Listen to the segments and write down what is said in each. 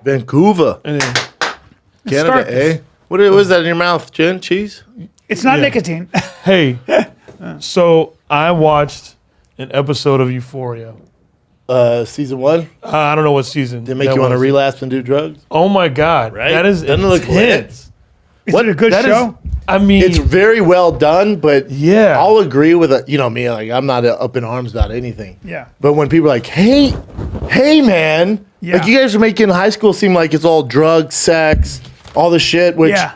Vancouver. And then, Canada, eh? What is that in your mouth, Jen? Cheese? It's not nicotine. hey, so I watched an episode of Euphoria. Season 1? I don't know what season. Did it make that you want to was. relapse and do drugs? Oh my God. Right? That is Doesn't it look intense. Is it a good That show? is, I mean, It's very well done, but Yeah. I'll agree with it. You know me, like I'm not up in arms about anything. Yeah. But when people are like, hey, man, Yeah. like you guys are making high school seem like it's all drugs, sex, all the shit, which Yeah.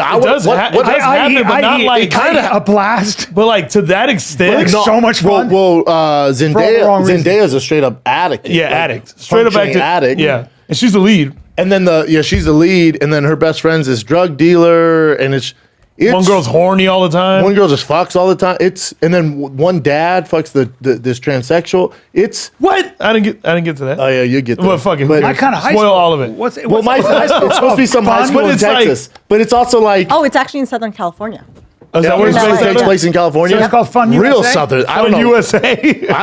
I It would, does ha- it does happen, but not like a blast. but like to that extent. Like so much fun. Well, For all the Zendaya, wrong reasons. Zendaya is a straight up addict. yeah, Like, addict. Straight up functioning addict. addict. Yeah. And she's the lead. And then she's the lead, and then her best friend's this drug dealer, and it's One girl's horny all the time. one girl just fucks all the time. And then one dad fucks this transsexual. It's What? I didn't get to that. oh yeah, you get that. Well, fucking But, My kind of high Spoil school. all of it. What's well, what's high school? it's supposed to be some high Fun, school but in it's like- Texas, but it's also like Oh, it's actually in Southern California. Is that where it's Yeah, based yeah. takes out of? place in California. So it's called Fun Real USA? Southern. I Fun don't know. USA.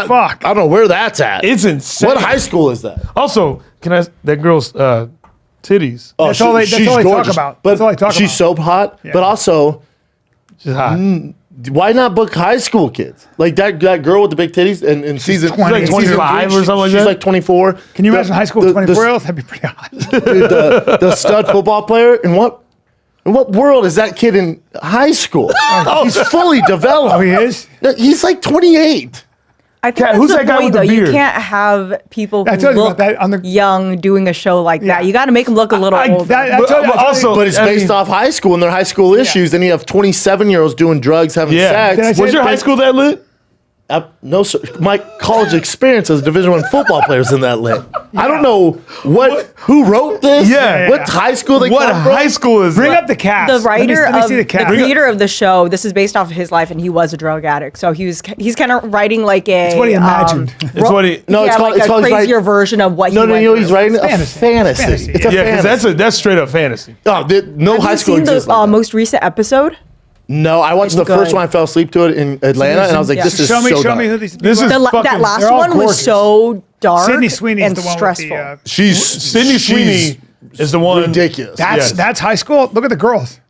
Fuck. I don't know where that's at. It's insane. What high school is that? Also, can I? That girl's titties. Oh, That's all they talk gorgeous. about. But That's all they talk she's about. so hot. Yeah. But also, She's hot. why not book high school kids? Like that girl with the big titties and season 20. Like 25 or something like she's that? like 24. Can you imagine high school with 24-year-olds? That'd be pretty hot. The stud football player? In what world is that kid in high school? He's fully developed. Oh, he is? He's like 28. I think Cat, that's who's the that guy point, with the though. You beard? can't have people I who told you look about that on the- young doing a show like Yeah. that. You got to make them look a little older. But also- But it's I based mean- off high school and their high school issues. Then you have 27-year-olds doing drugs, having Yeah. sex. Did I say Was your high school that lit? No, sir. My college experience as a Division I football player is in that lit. I don't know who wrote this. Yeah. What high school they What come from. high school is Bring that? up the cast. the writer let me of see the the cast. creator of the show, this is based off of his life, and he was a drug addict. So he's kind of writing like a. That's what he imagined. It's what he. No, it's called. like It's a called. he's crazier writing- version of what No, he no, went no. He's through. writing a Fantasy. fantasy. Fantasy, It's a Yeah, because fantasy. that's straight up fantasy. Oh, no Have high you school seen the exists. Like that. most recent episode? No, I watched the Good. first one. I fell asleep to it in Atlanta, and I was like, Yeah. "This is show me so show me dark. who these This people is are. fucking- That last they're all one was gorgeous. so dark Sydney Sweeney is and the one stressful. with the. She's Sydney Sweeney is the one. ridiculous. Yes. That's high school. Look at the girls.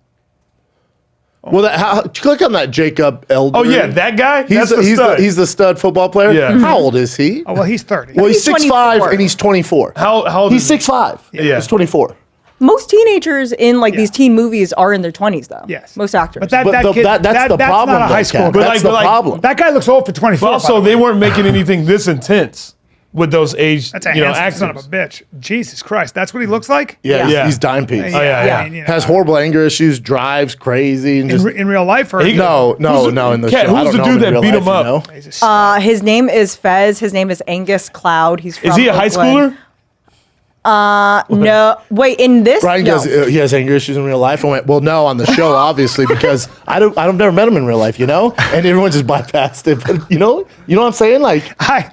Well, click on that Jacob Elder. Oh yeah, that guy. That's the he's stud. he's the stud football player. Yeah. How old is he? Oh well, he's 30. Well, he's He's 6'5" 24. and he's 24. How old He's is he? 6'5". Yeah. He's 24. Most teenagers in like Yeah. these teen movies are in their 20s, though. Yes. Most actors. But that But kid, that's the that's problem, not a though, high school. Kat. But That's like- the but like- problem. That guy looks old for 24. But also, they weren't making anything this intense with those age, That's a you know, handsome actors. son of a bitch. Jesus Christ, that's what he looks like. Yeah, Yeah. He's dime piece. Oh, yeah, yeah. I mean, you know, Has horrible anger issues, drives crazy, and just in real life. Or He- no. Who's In the Kat, show, I who's don't the know dude him in that real beat life, him up? you know? He's a stud. His name is Fez. His name is Angus Cloud. He's from Is he a high Oakland. schooler? No. Wait, in this? Brian no. goes, he has anger issues in real life. I went, well, no, on the show, obviously, because I've never met him in real life, you know? And everyone just bypassed it. But, you know what I'm saying? Like I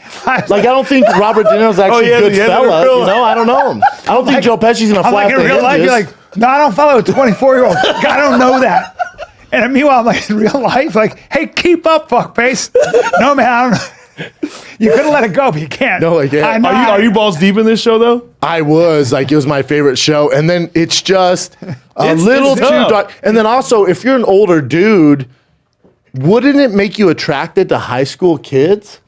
don't think Robert De Niro's actually yeah, a good yeah, fella, real- you know? I don't know him. I don't think Joe Pesci's going to I'm fly like off in the real life. hinges. You're like, no, I don't follow a 24-year-old. I don't know that. And meanwhile, I'm like in real life, like, hey, keep up, fuckface. No, man, I don't know. You could have let it go, but you can't. No, I can't. I know. Are you balls deep in this show though? I was like, it was my favorite show, and then it's just a little it's too tough. dark. And then also, if you're an older dude, wouldn't it make you attracted to high school kids?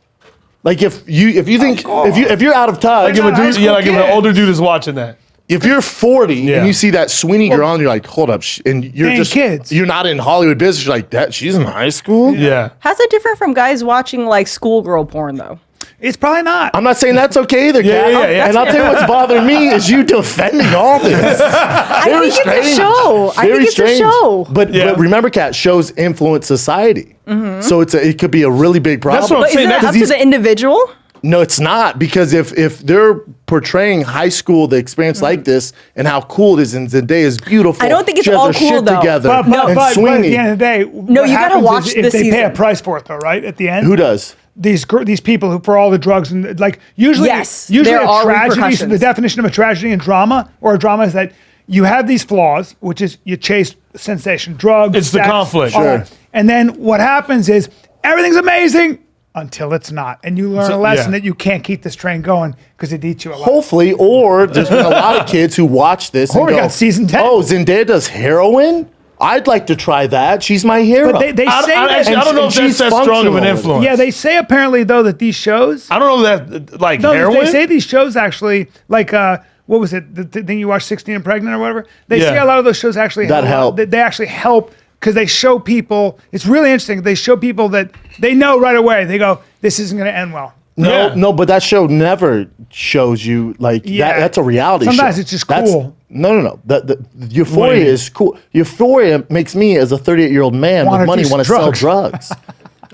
Like if you think if you're out of touch, Like if not a high dude, school yeah, like if an kids. older dude is watching that. if you're 40 Yeah. and you see that Sweeney girl, and you're like, hold up, and you're They ain't just kids. you're not in Hollywood business. You're like, that she's in high school. Yeah. How's that different from guys watching like schoolgirl porn, though? It's probably not. I'm not saying that's okay either, Yeah, Kat. yeah, yeah. And I'll tell you what's bothering me is you defending all this. I think it's a show. I think it's a show. But remember, Kat, shows influence society. So it could be a really big problem. That's what I'm But saying. isn't it That's up to the individual? No, it's not, because if they're portraying high school, the experience like this, and how cool it is, and Zendaya is beautiful. I don't think it's she has all her cool, shit though. together. But and at Sweeney, the end of the day, No, you gotta watch if this they pay a season. price for it, though, right? At the end, who does? these people who for all the drugs and like usually Yes, usually there a are tragedy. So repercussions. the definition of a tragedy in drama or a drama is that you have these flaws, which is you chase sensation, drugs. It's the sex, conflict. all Sure. that. And then what happens is everything's amazing until it's not. And you learn a lesson that you can't keep this train going because it eats you alive. Hopefully, or there's been a lot of kids who watch this and we go, got season 10. Oh, Zendaya does heroin? I'd like to try that. She's my hero. But they say I don't know if she's that's that strong of an functional. influence. Yeah, they say apparently though that these shows. I don't know that like No, heroin. they say these shows actually like what was it? The thing you watched, 16 and Pregnant or whatever. They say a lot of those shows actually help. They actually help because they show people. It's really interesting. They show people that they know right away. They go, "This isn't going to end well." No, but that show never shows you like that. That's a reality show. Sometimes it's just cool. No. The Euphoria is cool. Euphoria makes me, as a 38-year-old man with money, want to sell drugs.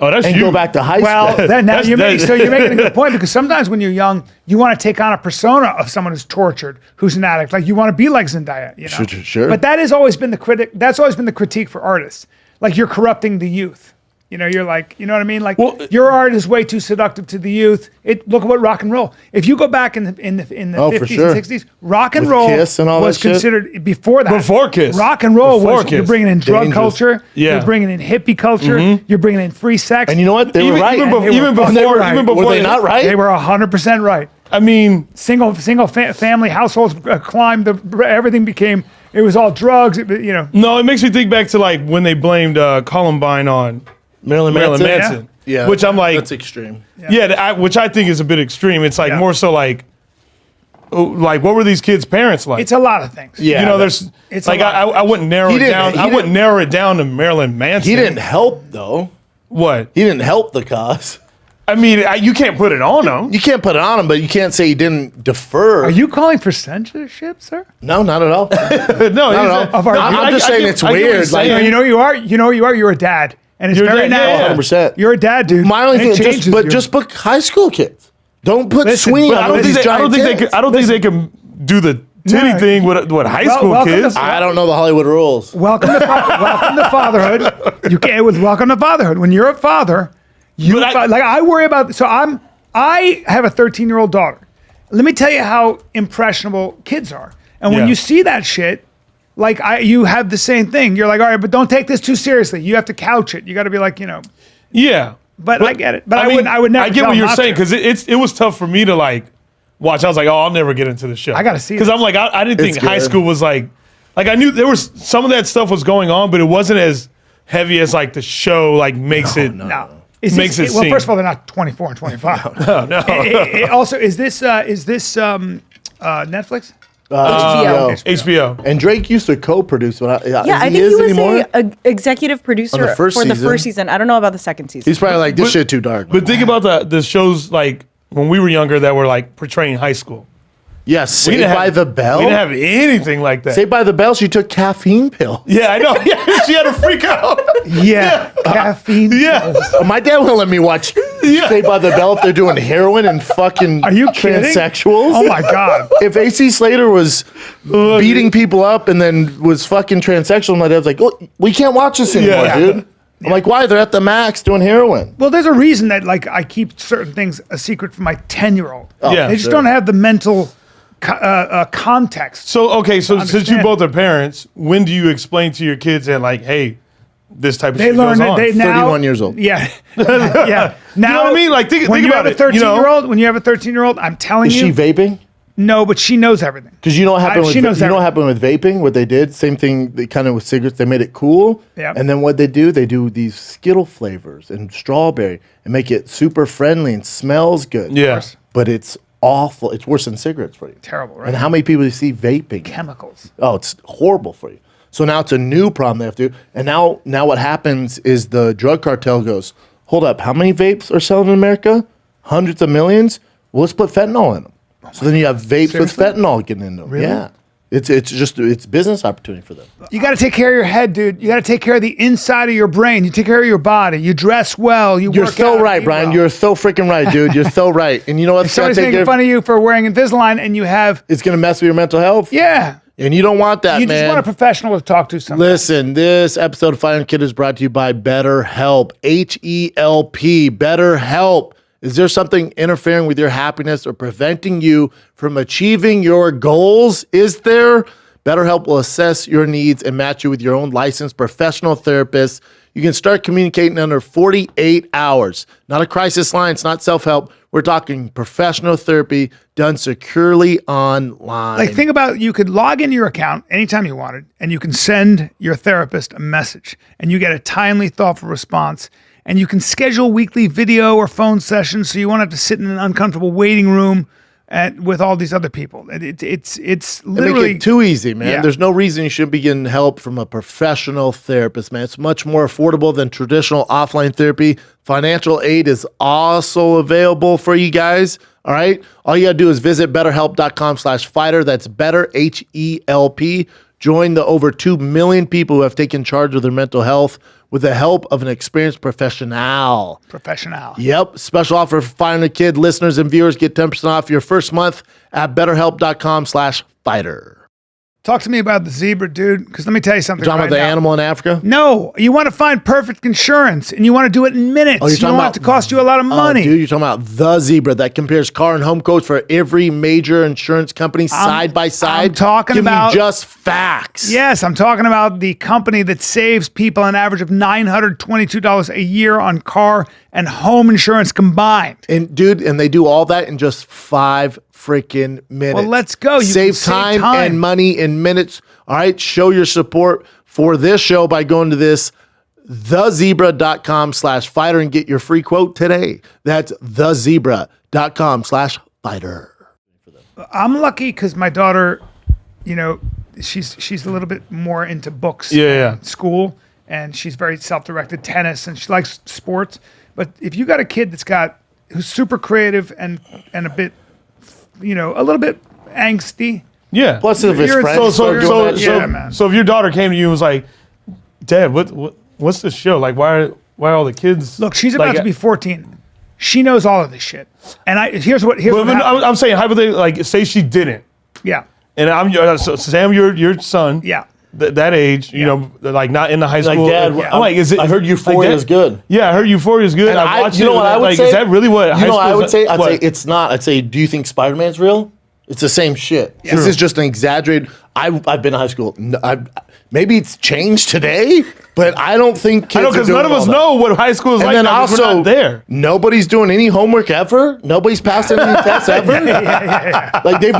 Oh, that's and you. go back to high school. Well, so you're making a good point because sometimes when you're young, you want to take on a persona of someone who's tortured, who's an addict. Like you want to be like Zendaya, you know. Sure. But that has always been the critic. That's always been the critique for artists. Like you're corrupting the youth. You know, you're like, you know what I mean? Like your art is way too seductive to the youth. Look at what rock and roll. If you go back in the 50s and 60s, rock and roll Kiss and all was that shit? considered before that. Before Kiss. Rock and roll Before was Kiss. you're bringing in drug Dangerous. culture. Yeah. You're bringing in hippie culture. You're bringing in free sex. And you know what? They were right. Even before Were they not right? They were 100% right. I mean, Single family households climbed. Everything became. It was all drugs. You know. no, it makes me think back to like when they blamed Columbine on Marilyn Manson. Yeah. Which I'm like, that's extreme. which I think is a bit extreme. It's like more so like what were these kids' parents like? It's a lot of things. Yeah. You know, there's It's like a lot. I wouldn't narrow He it didn't- down. he I wouldn't didn't- narrow it down to Marilyn Manson. He didn't help though. What? He didn't help the cause. I mean, you can't put it on him. You can't put it on him, but you can't say he didn't defer. Are you calling for censorship, sir? No, not at all. No, Of our- I'm just saying it's I get what you're weird, like- saying. You know you are. You know you are. You're a dad, and it's You're a very dad, yeah. natural. 100%. You're a dad, dude. My only and it thing, changes you. just book high school kids. Don't put Listen, Sweeney but on I don't these think they, I giant don't think they tits. can. I don't think they can do the titty No. thing with what high Well, school welcome to- kids. I don't know the Hollywood rules. Welcome to fatherhood. You can't. It was welcome to fatherhood. When you're a father, But I worry about. So I have a 13-year-old daughter. Let me tell you how impressionable kids are. And when Yeah. you see that shit, like you have the same thing. You're like, all right, but don't take this too seriously. You have to couch it. You got to be like, you know. Yeah, But I get it. But I mean, would never. I get tell what them you're not saying to. because it was tough for me to like watch. I was like, oh, I'll never get into the show. I gotta see because this. I'm like, I didn't think It's high good. school was like I knew there was some of that stuff was going on, but it wasn't as heavy as like the show like makes it. No. Makes it well, seem- first of all, they're not 24 and 25. No. Also, is this Netflix? HBO. HBO. And Drake used to co-produce. Yeah, I think he was a executive producer On the first for the season. first season. I don't know about the second season. He's probably like, this But- shit too dark. But think about the shows like when we were younger that were like portraying high school. yes, Saved by the Bell. We didn't have anything like that. Saved by the Bell, she took caffeine pills. Yeah, I know. Yeah, she had a freak out. Yeah, caffeine. Yeah. My dad won't let me watch Yeah. Saved by the Bell if they're doing heroin and fucking Are you kidding? transsexuals. Oh my God. If AC Slater was beating people up and then was fucking transsexual, my dad was like, oh, we can't watch this anymore, Yeah. dude. I'm like, why? They're at the max doing heroin. Well, there's a reason that like I keep certain things a secret from my 10-year-old. Yeah. They just sure. don't have the mental context. So okay, so since you Understand. both are parents, when do you explain to your kids that like, hey, this type of They shit learn goes it. on? They now 31 years old. Yeah, yeah. Now, You know what I mean? Like, think when you about have it, a you know? 13-year-old, when you have a 13-year-old, I'm telling Is you, she vaping? no, but she knows everything. Because you know what happened she knows with happened with vaping? What they did, same thing. They kind of with cigarettes, they made it cool. Yeah. And then what they do these Skittle flavors and strawberry and make it super friendly and smells good. Yeah. But it's awful. It's worse than cigarettes for you. Terrible, right? And how many people do you see vaping? Chemicals. Oh, it's horrible for you. So now it's a new problem they have to do. And now what happens is the drug cartel goes, hold up, how many vapes are selling in America? Hundreds of millions? Well, let's put fentanyl in them. So then you have vapes Seriously? with fentanyl getting in them. Really? Yeah. It's business opportunity for them. You got to take care of your head, dude. You got to take care of the inside of your brain. You take care of your body. You dress well. You You're work so out, right, eat Brian. well. You're so freaking right, dude. You're so right. And you know what's going Somebody's to take making care fun of you for wearing Invisalign, and you have It's going to mess with your mental health. yeah. And you don't want that, You man. just want a professional to talk to. Sometimes. Listen, this episode of Fire and Kid is brought to you by BetterHelp. H-E-L-P. BetterHelp. Is there something interfering with your happiness or preventing you from achieving your goals? Is there? BetterHelp will assess your needs and match you with your own licensed professional therapist. You can start communicating under 48 hours. Not a crisis line. It's not self-help. We're talking professional therapy done securely online. Like, think about, you could log into your account anytime you wanted, and you can send your therapist a message, and you get a timely, thoughtful response. And you can schedule weekly video or phone sessions, so you won't have to sit in an uncomfortable waiting room with all these other people. It's literally make it too easy, man. Yeah. There's no reason you shouldn't be getting help from a professional therapist, man. It's much more affordable than traditional offline therapy. Financial aid is also available for you guys. All right. All you got to do is visit betterhelp.com/fighter. That's better, HELP. Join the over 2 million people who have taken charge of their mental health with the help of an experienced professional. Yep. Special offer for Fighter Kid listeners and viewers. Get 10% off your first month at betterhelp.com/fighter. Talk to me about the zebra, dude, because let me tell you something. You're talking about the animal in Africa? No, you want to find perfect insurance, and you want to do it in minutes. Oh, you don't want it to cost you a lot of money. Dude, you're talking about the zebra that compares car and home quotes for every major insurance company side by side. I'm talking about just facts. Yes, I'm talking about the company that saves people an average of $922 a year on car and home insurance combined. And dude, and they do all that in just 5 freaking minutes. Well, let's go. You Save time and money in minutes. All right. Show your support for this show by going to this thezebra.com/fighter and get your free quote today. That's thezebra.com/fighter. I'm lucky because my daughter, you know, she's a little bit more into books. School, and she's very self-directed, tennis, and she likes sports. But if you got a kid who's super creative and a bit, you know, a little bit angsty. Yeah. Plus, if his friends so if your daughter came to you and was like, "Dad, what's this show? Like, why are all the kids?" Look, she's about to be 14. She knows all of this shit. And here's what I'm saying, hypothetically, like, say she didn't. Yeah. And so Sam, your son. Yeah. That age, you know, like not in the high school. Like, Dad, I'm like, is it? I heard Euphoria is good. Yeah, I heard Euphoria is good. And I watched you know it, what I would like, say? is that really what high You know school what I would say? I'd what? say it's not. I'd say, do you think Spider-Man's real? It's the same shit. Yeah. This is just an exaggerated. I've been in high school. Maybe it's changed today, but I don't think kids. I know, because none of us know what high school is like. And then now, 'cause we're also, not there. nobody's doing any homework ever. Nobody's passing any tests ever. Like they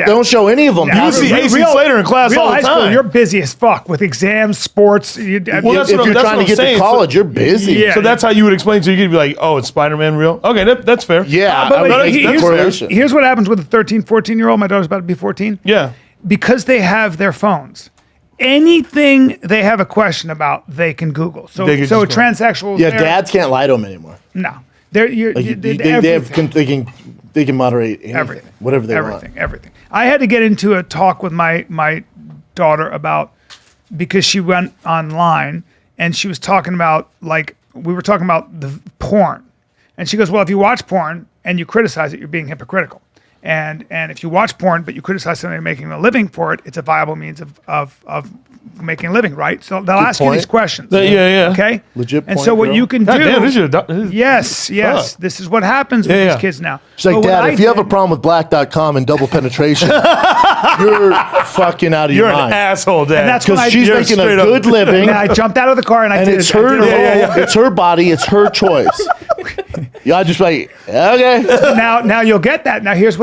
don't show any of them. Yeah. You see AC Slater in class real all the high school, time. you're busy as fuck with exams, sports. Well, if that's you're what trying to I'm get saying. to college, you're busy. Yeah. So that's how you would explain to your kid, you'd be like, "Oh, it's Spider-Man real?" Okay, that's fair. Yeah, But I like, mean, here's- that's correlation. Here's what happens with a 13, 14-year-old. My daughter's about to be 14. Yeah. Because they have their phones. Anything they have a question about, they can Google. So, They can so a just go. transsexual. Yeah, dads can't lie to them anymore. No, they're Like, they everything. can moderate anything, Everything. whatever they everything, want. Everything. I had to get into a talk with my daughter about, because she went online and she was talking about, like, we were talking about the porn. And she goes, well, if you watch porn and you criticize it, you're being hypocritical. And if you watch porn but you criticize somebody making a living for it, it's a viable means of making a living, right? So they'll ask you point. these questions. Yeah. Okay? Legit And point, so what girl. you can God do. damn, this is Yes. Fuck. This is what happens with Yeah, these yeah. kids now. She's like, But what Dad, I if you have a did- problem with black.com and double penetration, you're fucking out of You're your an mind. asshole, Dad. And that's when Because I- she's you're making a straight up- good living, And I jumped out of the car and I and did it's it. I her, did a roll. it's her body, it's her choice. Yeah, I just like, okay. Now you'll get that. Now here's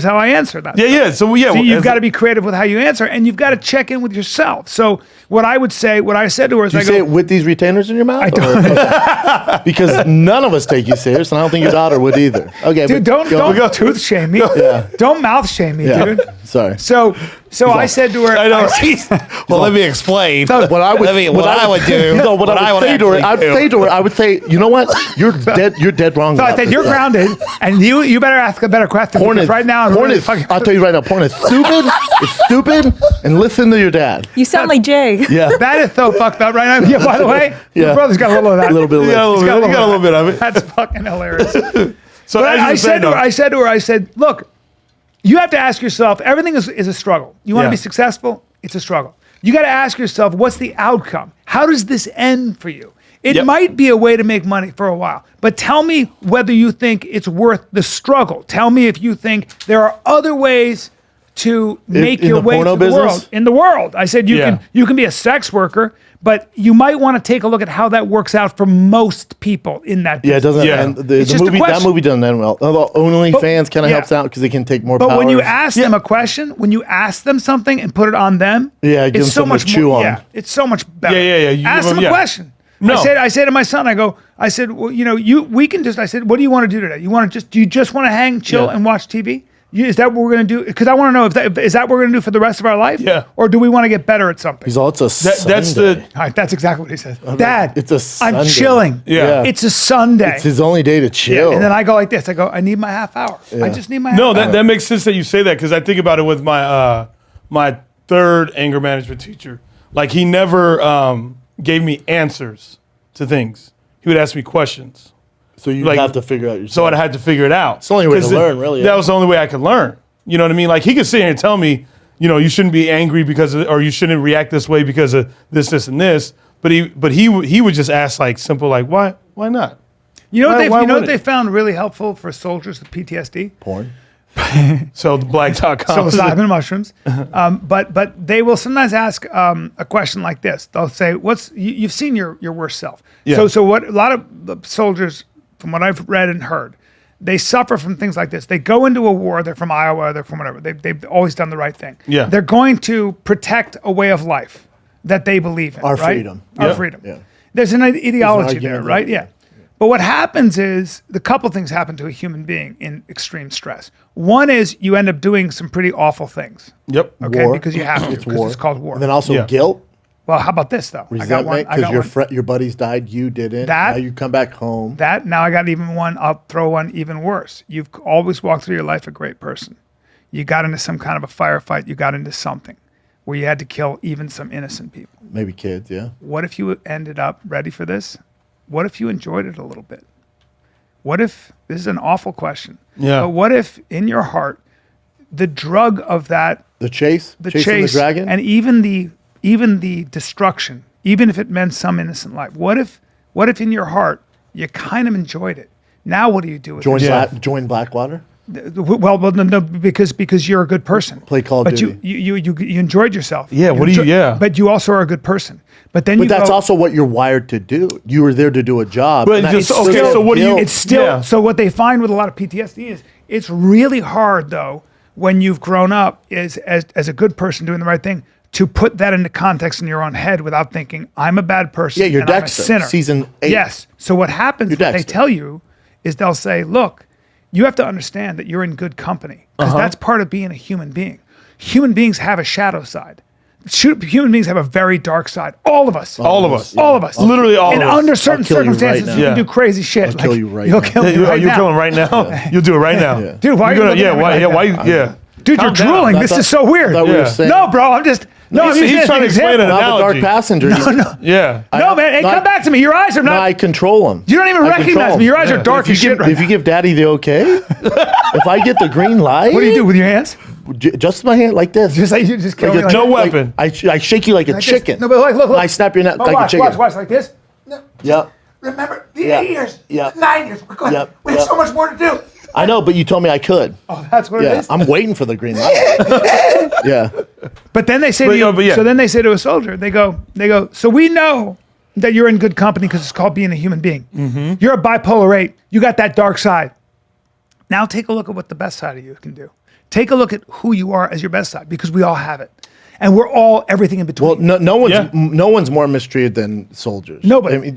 how I answer that. Yeah. So yeah, So you've got to be creative with how you answer, and you've got to check in with yourself. So what I said to her is, Do you say it with these retainers in your mouth? I don't. Okay. Because none of us take you serious, and I don't think your daughter would either. Okay, Dude, but don't tooth shame me. Yeah. Don't mouth shame me, Yeah. dude. Sorry. So I said to her, I know. Well, let me explain. What I would, what I would do. No, what I would say to her, I would say, you know what? You're dead wrong. So I about said, this. you're grounded, and you better ask a better question. Porn Because is right now, I'm porn really is. fucking. I'll tell you right now, porn is stupid. It's stupid, and listen to your dad. You sound like Jay. Yeah, That is so fucked up right now. Yeah, by the way, Yeah. your brother's got a little of that. a little bit. Of You got a this. little bit, you got a little bit of it. That's fucking hilarious. So But as you I were saying, said to her, I said, look, you have to ask yourself, everything is a struggle. You want to Yeah. be successful? It's a struggle. You got to ask yourself, what's the outcome? How does this end for you? It Yep. might be a way to make money for a while, but tell me whether you think it's worth the struggle. Tell me if you think there are other ways to make in your the way porno through the business? world. In the world, I said you can be a sex worker, but you might want to take a look at how that works out for most people in that business. Yeah, it doesn't. Yeah. And the It's just a movie, that question. movie doesn't end well. Although OnlyFans kind of yeah. helps out because they can take more. But when you powers. ask them a question, when you ask them something and put it on them, Yeah, give them it's so something much to chew more. on. Yeah, it's so much better. Yeah. You Ask give them a yeah. question. No. I say to my son, I said, well, we can just. I said, what do you want to do today? Do you just want to hang, chill, Yeah. and watch TV? Is that what we're going to do? Because I want to know is that what we're going to do for the rest of our life? Yeah. Or do we want to get better at something? He's all, it's a That's Sunday. the All right, that's exactly what he says. Dad, it's a I'm Sunday. chilling. Yeah. It's a Sunday. It's his only day to chill. And then I go like this. I go, I need my half hour. I just need my half hour. that makes sense that you say that because I think about it with my my third anger management teacher. Like he never gave me answers to things. He would ask me questions. so you like- have to figure out yourself. So I had to figure it out. It's the only way to learn, really, That yeah. was the only way I could learn. You know what I mean? Like he could sit here and tell me, you shouldn't be angry because of, or you shouldn't react this way because of this, and this. But he would just ask like simple like why not? You know what Why what wouldn't they it? found really helpful for soldiers with PTSD? porn. So the black.com. Psilocybin mushrooms. But they will sometimes ask a question like this. They'll say, you've seen your worst self. Yeah. So what a lot of the soldiers, from what I've read and heard, they suffer from things like this. They go into a war, they're from Iowa, they're from whatever. They've always done the right thing. Yeah. They're going to protect a way of life that they believe in. Our right? freedom. Our Yeah. freedom. Yeah. There's an ideology there, argument right? there. Yeah. But what happens is the couple things happen to a human being in extreme stress. One is you end up doing some pretty awful things. Yep. Okay, War. because you have to. It's Because war. it's called war. And then also Yeah. guilt, Well, how about this though? resentment, I because got one. your buddies died, you didn't. That- now you come back home. That now I got even one. I'll throw one even worse. You've always walked through your life a great person. You got into some kind of a firefight. You got into something where you had to kill even some innocent people. Maybe kids, yeah. What if you ended up ready for this? What if you enjoyed it a little bit? What if this is an awful question? Yeah. But what if in your heart, the drug of that, The chase, the chasing chase, the dragon. and even the destruction, even if it meant some innocent life. What if in your heart you kind of enjoyed it? Now what do you do with join, it? join Blackwater. Well, no, because you're a good person. Play Call of but Duty. you enjoyed yourself. Yeah, what do you- yeah. But you also are a good person. But then But you that's go, also what you're wired to do. You were there to do a job. But and that- just- it's okay, still so what do you- guilt. it's still Yeah. so what they find with a lot of PTSD is it's really hard though when you've grown up as a good person doing the right thing to put that into context in your own head without thinking I'm a bad person. Yeah, you're and I'm a Dexter, sinner. season 8. Yes. So what happens? You're What they Dexter. tell you is they'll say, look, you have to understand that you're in good company because that's part of being a human being. Human beings have a shadow side. Human beings have a very dark side. All of us. All of us. All of us. Literally all and of us. under certain I'll kill you right circumstances, now. you can Yeah. do crazy shit. I'll kill you right you'll now. kill me You're right now. killing right now. You'll do it right now. Dude, why are you You're looking yeah, at me why? like Yeah, that? why? Yeah. Dude, Calm you're down. drooling. I This thought- is so weird. I thought we were Yeah. saying, No, bro, I'm just. No, I'm He's using trying to this as an explain example. it. I'm a dark Analogy. passenger. Yeah. No, man, hey, No, come back to me. Your eyes are No, not. I control them. You don't even recognize me. Your eyes are dark as shit right If you now. give Daddy the okay, if I get the green light, What do you do with your hands? Just my hand like this. Just like you just kill Like me a- like No that? weapon. I shake you like a Like this? chicken. No, but look. And I snap your neck Oh, like watch, a chicken. watch, like this. Yep. Remember the Yeah. 8 years, Yeah. the 9 years. We're going. Yep. We have Yep. so much more to do. I know, but you told me I could. Oh, that's what it Yeah, is. I'm waiting for the green light. Yeah. But then they say to But, you, yeah, but yeah. so then they say to a soldier, they go, so we know that you're in good company because it's called being a human being. Mm-hmm. You're a bipolar 8. You got that dark side. Now take a look at what the best side of you can do. Take a look at who you are as your best side because we all have it. And we're all everything in between. Well, no one's Yeah. no one's more mistreated than soldiers. Nobody. I mean,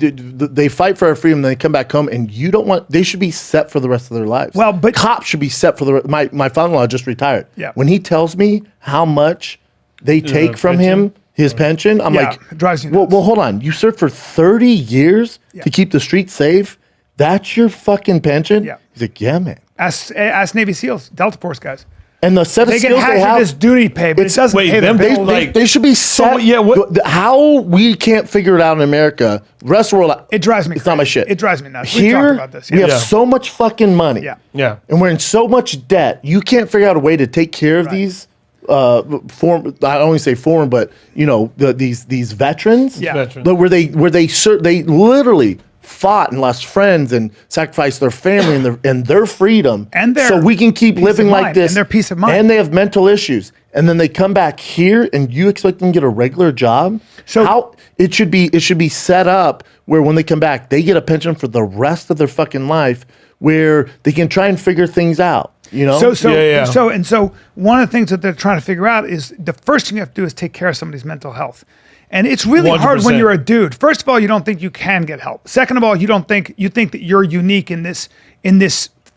they fight for our freedom, then they come back home, and you don't want. They should be set for the rest of their lives. Well, but- cops should be set for the. My father-in-law just retired. Yeah. When he tells me how much they take from pension? him, his pension, I'm Yeah, like, it drives you well, nuts. well, hold on. You served for 30 years to keep the streets safe. That's your fucking pension. Yeah. He's like, yeah, man. Ask Navy SEAls, Delta Force guys. And the set of They get skills they hazardous have. duty pay, but it It's- doesn't wait, pay them the they- bill. like- They should be set. yeah, what- How we can't figure it out in America, the rest of the world. It drives me It's not my crazy. shit. It drives me nuts. We Here, talked about this. we have Yeah. so much fucking money. Yeah. Yeah. And we're in so much debt. You can't figure out a way to take care of these I don't only say foreign, but these veterans. Yeah. Veterans. Where they literally fought and lost friends and sacrificed their family and their freedom, And their so we can keep peace living of like mind, this, and their peace of mind. and they have mental issues, and then they come back here, and you expect them to get a regular job. So- how it should be set up where when they come back, they get a pension for the rest of their fucking life, where they can try and figure things out. You know, So one of the things that they're trying to figure out is the first thing you have to do is take care of somebody's mental health. And it's really hard when 100%. you're a dude. First of all, you don't think you can get help. Second of all, you think that you're unique in this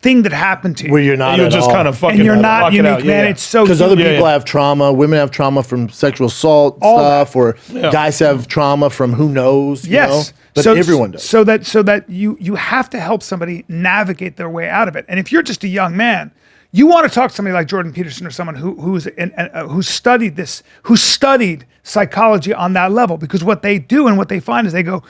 thing that happened to you. where you're not You're at just all. kind of fucking. and you're not rock it unique, out. man. Yeah. It's so Because other unique. people have trauma, women have trauma from sexual assault All stuff, that. or guys have trauma from who knows. You know? Yes. But everyone does. So that you have to help somebody navigate their way out of it. And if you're just a young man, you want to talk to somebody like Jordan Peterson or someone who studied psychology on that level, because what they do and what they find is they go,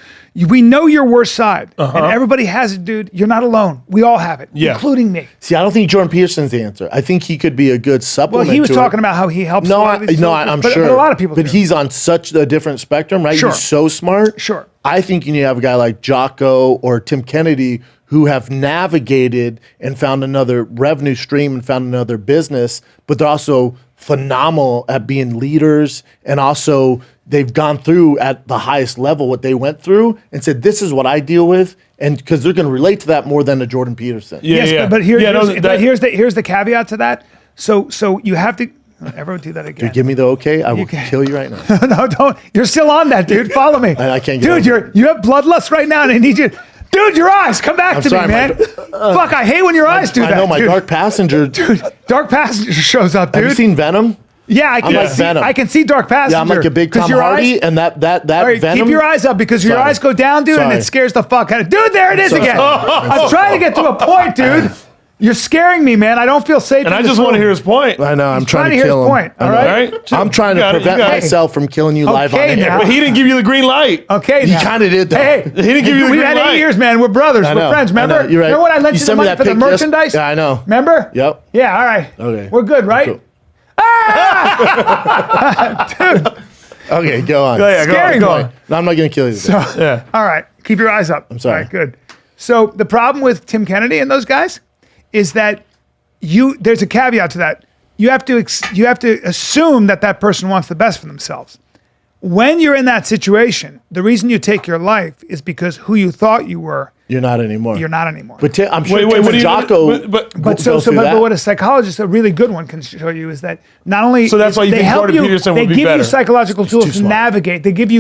we know your worst side, and everybody has it, dude. You're not alone. We all have it, including me. See, I don't think Jordan Peterson's the answer. I think he could be a good Well, supplement. he was to talking it. about how he helps. No, a lot of these folks, I'm but, sure. But a lot of people. But do. he's on such a different spectrum, right? Sure. He's so smart. Sure. I think you need to have a guy like Jocko or Tim Kennedy who have navigated and found another revenue stream and found another business, but they're also phenomenal at being leaders, and also they've gone through at the highest level what they went through and said, this is what I deal with, and because they're going to relate to that more than a Jordan Peterson. Yeah, Yes, yeah. but here's that- here's the caveat to that. So you have to. Ever do that again? Give me the okay, I will can- kill you right now. No, don't. You're still on that, dude. Follow me. I can't get Dude, over you have bloodlust right now, and I need you. Dude, your eyes. Come back to sorry, me, man. Fuck, I hate when your eyes do that. I know my dude. Dark Passenger. Dude, Dark Passenger shows up, dude. Have you seen Venom? Yeah, I can like see. Venom. I can see Dark Passenger. Yeah, I'm like a big 'Cause Tom your Hardy, eyes- and that All right, Venom. keep your eyes up because your Sorry. eyes go down, dude, and Sorry. it scares the fuck out of. Dude, there it is so again. sorry. I'm trying to get to a point, dude. You're scaring me, man. I don't feel safe. And in I this just want to room. hear his point. I know. I'm trying to hear kill his him. point. I All know. right. I'm trying to You prevent got it. myself from killing you live on Okay, air. now. But he didn't give you the green light. Okay, He now. kinda did, though. Hey, He didn't give you the We've green had 8 light. years, man. We're brothers. I We're know. friends. I know. Remember? You're right. Remember when I lent You you the sent me money that for the pic yes- merchandise? Yeah, I know. Remember? Yep. Yeah. All right. Okay. We're good, right? Cool. Dude. Okay, go on. Yeah, go Scary on, go boy. on. No, I'm not going to kill you today. Yeah. All right. Keep your eyes up. I'm sorry. All right, good. So the problem with Tim Kennedy and those guys is that there's a caveat to that. You have to assume that person wants the best for themselves. When you're in that situation, the reason you take your life is because who you thought you were, You're not anymore. you're not anymore. But I'm sure Wait, Tim what do you? Jocko But But go through that. what a psychologist, a really good one, can show you is that not only So that's why you they think help Jordan you, Peterson they would be give better. you psychological tools to smart. navigate. They give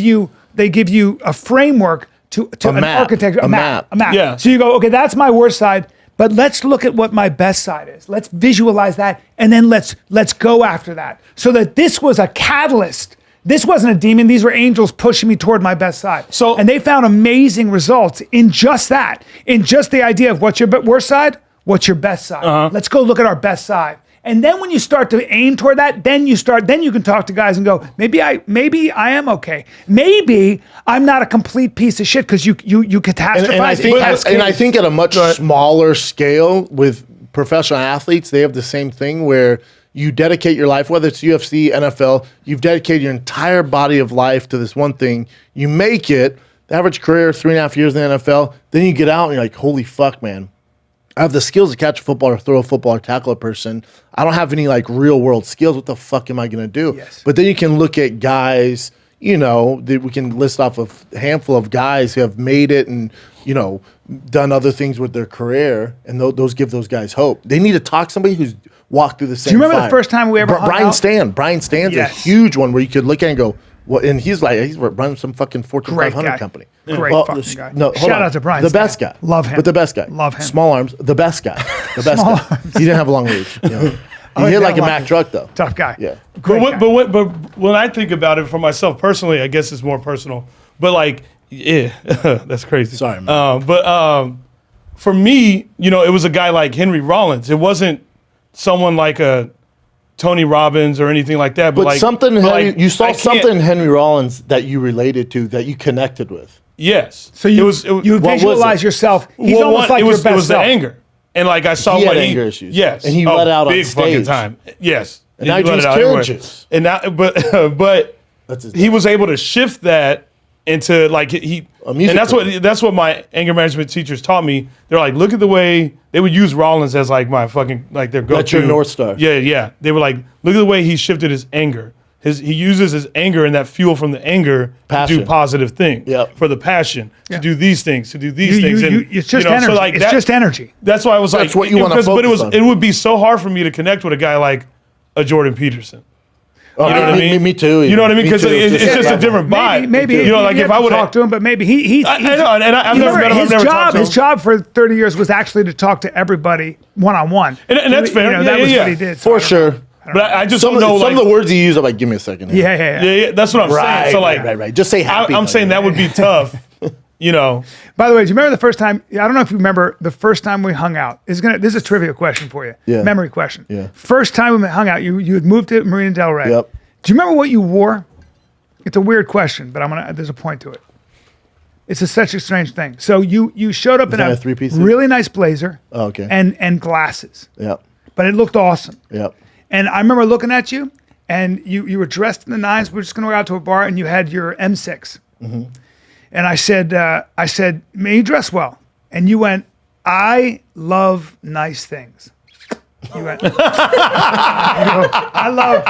you a framework to an map. architecture, A map. Yeah. So you go, okay, that's my worst side, but let's look at what my best side is. Let's visualize that, and then let's go after that. So that this was a catalyst. This wasn't a demon. These were angels pushing me toward my best side. And they found amazing results in just that, in just the idea of what's your worst side, what's your best side. Let's go look at our best side. And then when you start to aim toward that, then you can talk to guys and go, maybe I am okay. Maybe I'm not a complete piece of shit because you catastrophize. And I think at a much smaller scale with professional athletes, they have the same thing where you dedicate your life, whether it's UFC, NFL, you've dedicated your entire body of life to this one thing. You make it, the average career, 3.5 years in the NFL, then you get out and you're like, holy fuck, man. I have the skills to catch a football or throw a football or tackle a person. I don't have any like real world skills. What the fuck am I going to do? Yes. But then you can look at guys, we can list off a handful of guys who have made it and, done other things with their career. And those give those guys hope. They need to talk to somebody who's walked through the same Do you remember fire. the first time we ever hung Brian out? Stan. Brian Stan's Yes. a huge one where you could look at it and go, well, and he's running some fucking Fortune Great 500 guy. company. Great fucking guy. No, hold Shout on. out to Brian The Stan. best guy. Love him. But the best guy. Love him. Small arms. The best guy. The best Small guy. arms. He didn't have a long reach. He hit yeah, like a like Mack it. truck though. Tough guy. Yeah. Great guy. But when I think about it for myself personally, I guess it's more personal. But like, yeah, that's crazy. Sorry, man. But for me, it was a guy like Henry Rollins. It wasn't someone like a Tony Robbins or anything like that. But like something, but like, you saw I can't- something in Henry Rollins that you related to, that you connected with. Yes. So you what was visualize it? yourself. He's Well, almost one, like it was, your best it was the self. anger. And like I saw He what had anger issues. Yes. And he let out on big stage. fucking time. Yes. And now he he let drinks it out carrot everywhere. juice. And now, but That's his he was able to shift that into like and that's what my anger management teachers taught me. They're like, look at the way they would use Rollins as like my fucking like their go-to. That's your North Star. Yeah. They were like, look at the way he shifted his anger. He uses his anger and that fuel from the anger to do positive things. For the passion to do these things, to do these things. It's just energy. So like it's just energy. That's why I was like, that's what you want to focus on. It would be so hard for me to connect with a guy like a Jordan Peterson. You know what I mean? Me too. You know what I mean? Because it's just a different vibe. Maybe you know, like if I would talk to him, but maybe he's I know, and I've never met him. I've never talked to him. His job for 30 years was actually to talk to everybody one on one, and that's fair. That was what he did for sure. But I just don't know some of the words you use. I'm like, give me a second. Yeah. That's what I'm saying. So like, right. Just say happy. I'm saying that would be tough. You know. By the way, do you remember the first time? I don't know if you remember the first time we hung out. This is a trivia question for you. Yeah. Memory question. Yeah. First time we hung out, you had moved to Marina Del Rey. Yep. Do you remember what you wore? It's a weird question, but there's a point to it. It's such a strange thing. So you showed up in a three-piece really nice blazer. Oh, okay. And glasses. Yep. But it looked awesome. Yep. And I remember looking at you, and you were dressed in the nines. We were just going to go out to a bar, and you had your M6. Mm-hmm. And I said, may you dress well. And you went, I love nice things. You went, I love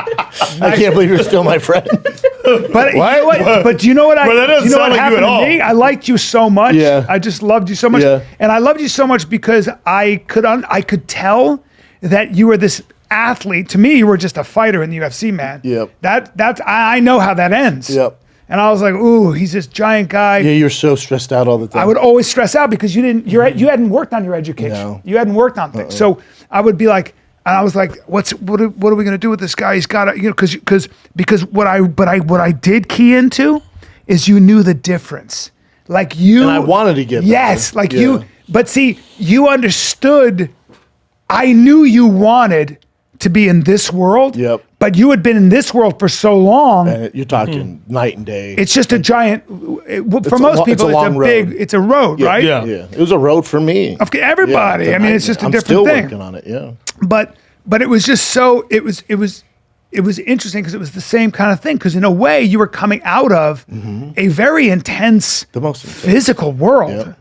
nice I can't believe you're still my friend. But you know what? But do you know what that doesn't sound like you at all. me? I liked you so much. Yeah. I just loved you so much. Yeah. And I loved you so much because I could tell that you were this athlete. To me, you were just a fighter in the UFC, man. Yep. That's I know how that ends. Yep. And I was like, ooh, he's this giant guy. Yeah, you're so stressed out all the time. I would always stress out because you hadn't worked on your education. No. You hadn't worked on things. So I would be like, and I was like, what are we gonna do with this guy? He's got to, because what I did key into is you knew the difference. Like you, and I wanted to get yes, like you. But see, you understood. I knew you wanted to be in this world. Yep. But you had been in this world for so long. And you're talking night and day. It's just a giant. For most people, it's a road, right? Yeah. It was a road for me. Everybody. I mean, it's just a different thing. I'm still working on it. Yeah. But it was just so. It was interesting because it was the same kind of thing. Because in a way, you were coming out of a very intense, the most intense physical world. Yeah.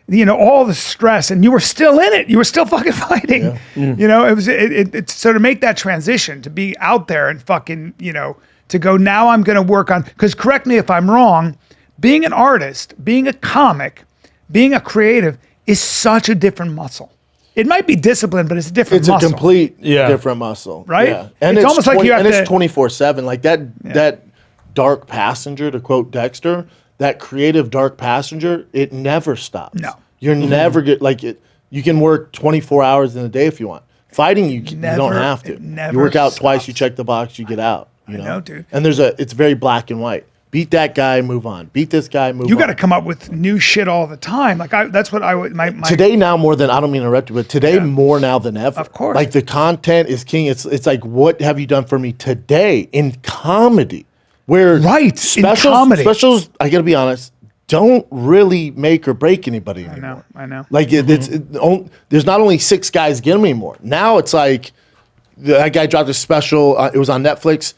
You know, all the stress, and you were still in it. You were still fucking fighting. Yeah. You know, it's so to make that transition, to be out there and fucking, to go, now I'm going to work on, because correct me if I'm wrong, being an artist, being a comic, being a creative is such a different muscle. It might be discipline, but it's a different muscle. It's a complete different muscle. Right? Yeah. And it's almost like you have to. And it's 24/7. Like that dark passenger, to quote Dexter, that creative dark passenger, it never stops. No. You're never you can work 24 hours in a day if you want. Fighting, you don't have to. You work out twice, you check the box, you get out. You know, dude. And it's very black and white. Beat that guy, move on. Beat this guy, move on. You got to come up with new shit all the time. Like that's what I would. My today now more than, I don't mean to interrupt you, but today more now than ever. Of course. Like the content is king. It's like, what have you done for me today in comedy? Where specials, I got to be honest, don't really make or break anybody anymore. I know. Like there's not only 6 guys getting me anymore. Now it's like that guy dropped a special. It was on Netflix.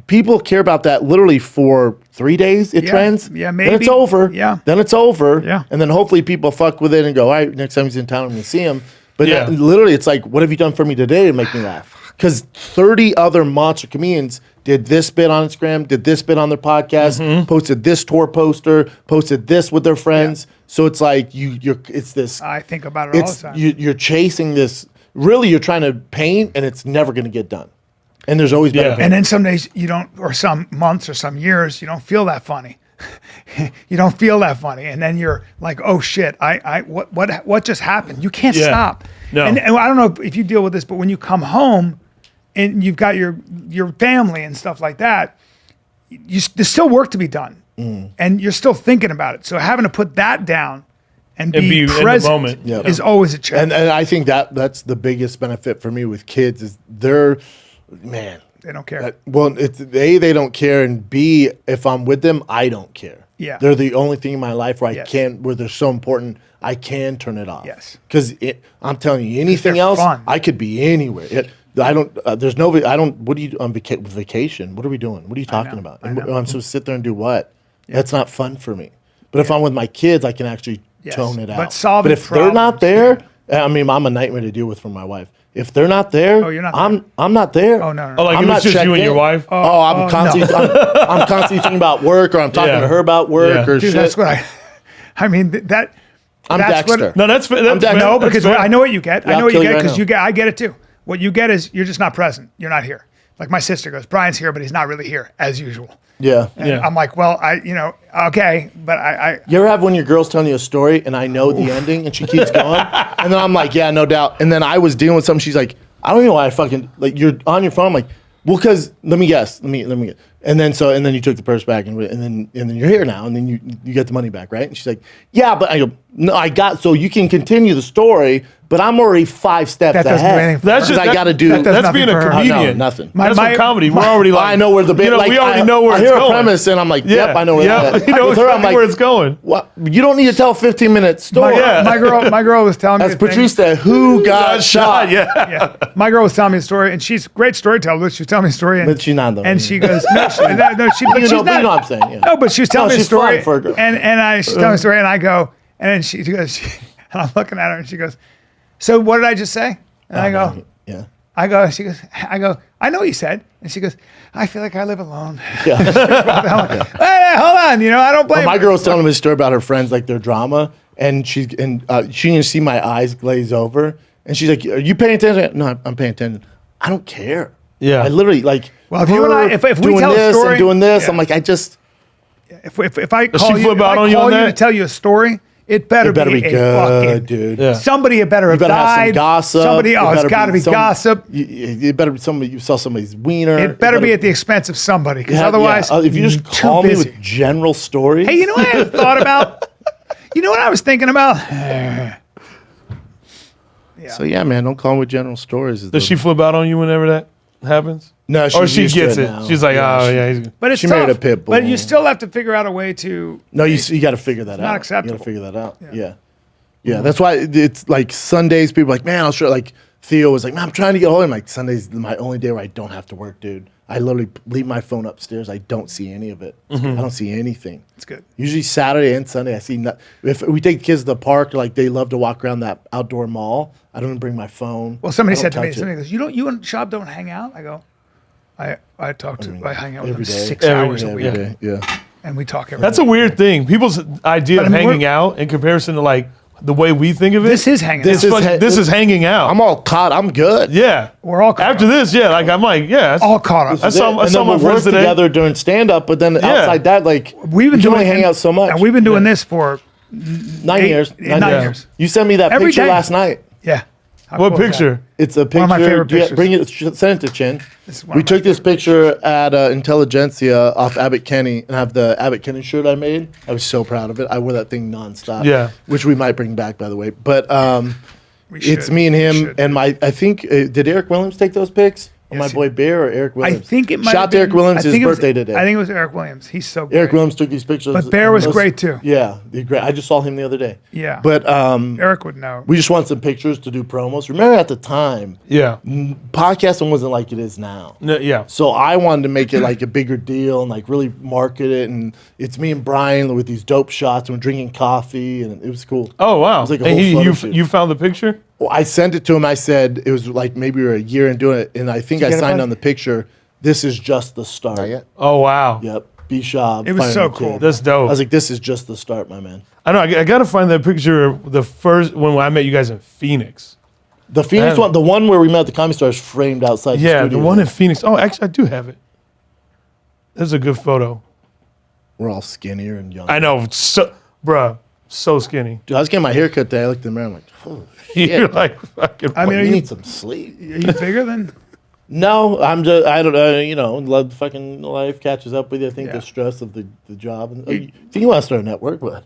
People care about that literally for 3 days. It trends. Yeah, maybe. Then it's over. Yeah. Then it's over. Yeah. And then hopefully people fuck with it and go, all right, next time he's in town, I'm going to see him. But literally, it's like, what have you done for me today to make me laugh? Because 30 other monster comedians did this bit on Instagram, did this bit on their podcast, posted this tour poster, posted this with their friends. Yeah. So it's like it's this. I think about it all the time. You're chasing this. Really, you're trying to paint, and it's never going to get done. And there's always better. And then some days you don't, or some months or some years, you don't feel that funny. You don't feel that funny, and then you're like, "Oh shit! What just happened?" You can't stop. No. And I don't know if you deal with this, but when you come home and you've got your family and stuff like that, there's still work to be done, and you're still thinking about it. So having to put that down and be present in the moment is always a challenge. And I think that's the biggest benefit for me with kids is they don't care. It's A, they don't care, and B, if I'm with them, I don't care. Yeah. They're the only thing in my life where where they're so important, I can turn it off. Yes. Because I'm telling you, anything else, fun. I could be anywhere. What do you do on vacation? What are we doing? What are you talking about? I'm supposed to sit there and do what? That's not fun for me. But if I'm with my kids, I can actually tone it out. But solving if they're not there, I mean, I'm a nightmare to deal with for my wife. If they're not there, you're not I'm not there. Oh, no. Oh, like I'm if not it's just checked you and your in. wife? I'm constantly I'm constantly thinking about work, or I'm talking to her about work or Dude, shit. that's what I mean, I'm that's Dexter. What, No, that's fair. That's Dexter. fair. no, That's because fair. I know what you get. I I'll know what you kill you get right because now. I get it too. What you get is you're just not present. You're not here. Like my sister goes, Brian's here, but he's not really here as usual. Yeah. And I'm like, well, okay, but I You ever have when your girl's telling you a story and I know the ending and she keeps going? And then I'm like, yeah, no doubt. And then I was dealing with something. She's like, I don't even know why I fucking, like, you're on your phone. I'm like, well, because let me guess. Let me guess. And then you took the purse back and then you're here now and then you get the money back, right? And she's like, yeah, but I go, no, so you can continue the story, but I'm already 5 steps That doesn't do ahead. anything for That's her. just I got to do. that does That's being a nothing for her. comedian. No, nothing. That's My- what comedy. We're already like, I know where the bit. You know, like, we already know where I it's hear going. a premise and I'm like, yep, I know where yeah. that's You know with her, I'm exactly like, where it's going. what? You don't need to tell a 15-minute story. My girl was telling me As a thing. Patrice said, who got shot? Yeah. Yeah, my girl was telling me a story, and she's a great storyteller. But she was telling me a story, and But she's not, though. And she goes, no, but she's But you know not. what I'm saying. Yeah. No, but she was telling me a she's story, fine for a girl. and she's telling me a story, and I go, and then she goes, and I'm looking at her, and she goes, so what did I just say? And I go, yeah. I go, I know what you said. And she goes, I feel like I live alone. Yeah. Hey, hold on, I don't blame My her. girl was telling me a story about her friends, like their drama, and she didn't see my eyes glaze over, and she's like, "Are you paying attention?" No, I'm paying attention. I don't care. Yeah. I literally like. Well, if you and I- if we doing tell a this story- and doing this, yeah. I'm like, I just. If I Does call she you, flip if out I on you call on you to that? tell you a story, it better It better be be a good, fucking dude. Yeah. Somebody better have You better have some died. gossip. Somebody, It it's better got to be some- gossip. You better be somebody. You saw somebody's wiener. It better be at the expense of somebody, because otherwise, if you just too call me busy. with general stories. Hey, you know what I thought about? You know what I was thinking about? So yeah, man, don't call me with general stories. Does she flip out on you whenever that happens? No, Or she's she used to gets it. now. She's like, Yeah, oh, she- yeah. He's But it's She tough. married a pit But bull. you still have to figure out a way to. No, you got to figure that out. not You acceptable. got to figure that out. Yeah. That's why it's like Sundays. People are like, man, I'll show. Like Theo was like, man, I'm trying to get hold of him. Like Sunday's my only day where I don't have to work, dude. I literally leave my phone upstairs. I don't see any of it. I don't see anything. It's good. Usually Saturday and Sunday, I see. If we take kids to the park, like they love to walk around that outdoor mall. I don't even bring my phone. Well, somebody I said don't to me, touch it. somebody goes, you and Shab don't hang out? I go, I hang out with them every day. 6 Every hours day, a week, Every day, yeah. and we talk every That's day. a weird thing. People's idea But of I mean, hanging we're- out in comparison to like the way we think of it. This is hanging This out. is- Like, this is hanging out. I'm all caught. I'm good. yeah. We're all caught After up. this, yeah. Like I'm like, yeah. that's- all caught up. I saw And my then we'll work friends today. together during stand up, but then outside that, like We've been you can doing only hang out so much. and we've been doing this for 9 8 years. 9 Yeah. years. You sent me that Every picture day. last night. Yeah. How What cool is that? picture? It's a picture. of my favorite Yeah, pictures. bring it. Send it to Chin. This is one We of my took this picture at Intelligentsia off Abbott Kenny, and I have the Abbott Kenny shirt I made. I was so proud of it. I wore that thing nonstop. Yeah. Which we might bring back, by the way. But We it's should. me and We him, should. and I think did Eric Williams take those pics? Or Yes, my he boy Bear or Eric I Williams? think it might Shout have to Eric been- Williams. I His think it was- birthday today. I think it was Eric Williams. He's so great. Eric Williams took these pictures. But Bear was Those- great, too. Yeah, he's great. I just saw him the other day. Yeah. But Eric would know. we just want some pictures to do promos. Remember at the time, Yeah. podcasting wasn't like it is now. No, yeah. So I wanted to make it like a bigger deal and like really market it. And it's me and Brian with these dope shots and we're drinking coffee and it was cool. Oh wow. was like a and whole photo shoot. you found the picture? Well, I sent it to him. I said it was like maybe we were a year in doing it. And I think I get it, signed bud? on the picture. This is just the start. Oh wow. Yep. B-Shop. It was so cool. That's I dope. was like, this is just the start, my man. I know. I got to find that picture. The first when I met you guys in Phoenix. The Phoenix Man. one, the one where we met at the Comedy Store is framed outside the Yeah, studio. the one in Phoenix. Oh, actually, I do have it. That's a good photo. We're all skinnier and young. I know, bruh, so skinny. Dude, I was getting my hair cut today. I looked in the mirror. I'm like, oh, You're like fucking. I mean, you are you, need some sleep. are you bigger than? No, I'm just, I don't know, you know, love fucking life catches up with you. I think Yeah. the stress of the job. And, you think you want to start a network, but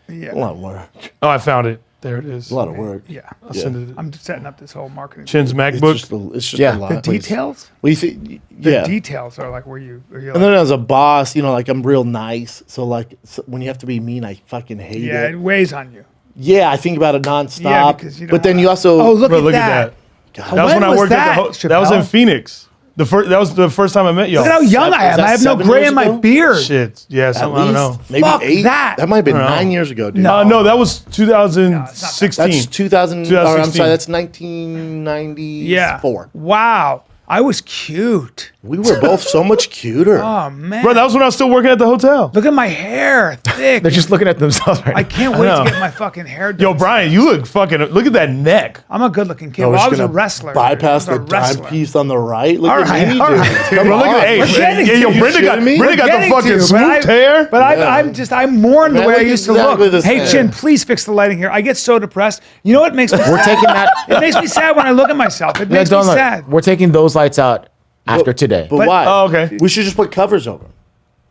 Yeah. a lot of work. Oh, I found it. There it is. A lot of work. Yeah. I'll send it. I'm setting up this whole marketing. Chin's It's MacBook. just Yeah. a lot. The of places. details? Well, you see, The yeah. details are like where you. And then as a boss, you know, like I'm real nice. So like when you have to be mean, I fucking hate Yeah, it. it weighs on you. Yeah, I think about it nonstop. Yeah, because you don't but then wanna- you also Oh, look Bro, at look that. at that. God, That was when I was worked at the. that, That was in Chappelle? Phoenix. That was the first time I met y'all. Look at how young I am. I have no 7 gray years in my ago? beard. Shit. Yeah, At something, I don't know. least, maybe Fuck 8. that. That might have been I don't know. 9 years ago, dude. No, that was 2016. That's 2000. Or, I'm 2016. sorry, that's 1994. Wow. I was cute. We were both so much cuter. Oh, man. Bro, that was when I was still working at the hotel. Look at my hair. Thick. They're just looking at themselves right I now. can't wait know. to get my fucking hair done. Yo, Brian, you look fucking. Look at that neck. I'm a good looking kid. We're Well, I just was a gonna wrestler. Bypass dude. I the was a wrestler. piece on the right. Look All at right, me, all dude. right. Come Bro, look on. at hey, We're getting yo, to it. Brenda got You shitting me? Brenda got the Getting fucking to, smooth hair. But Yeah. I mourn the Man, way I look used to exactly look. the Hey, same. Chin, please fix the lighting here. I get so depressed. You know what makes me sad? We're taking that. It makes me sad when I look at myself. It Yeah, makes me don't look. sad. We're taking those lights out after today. But why? Oh, okay. We should just put covers over them.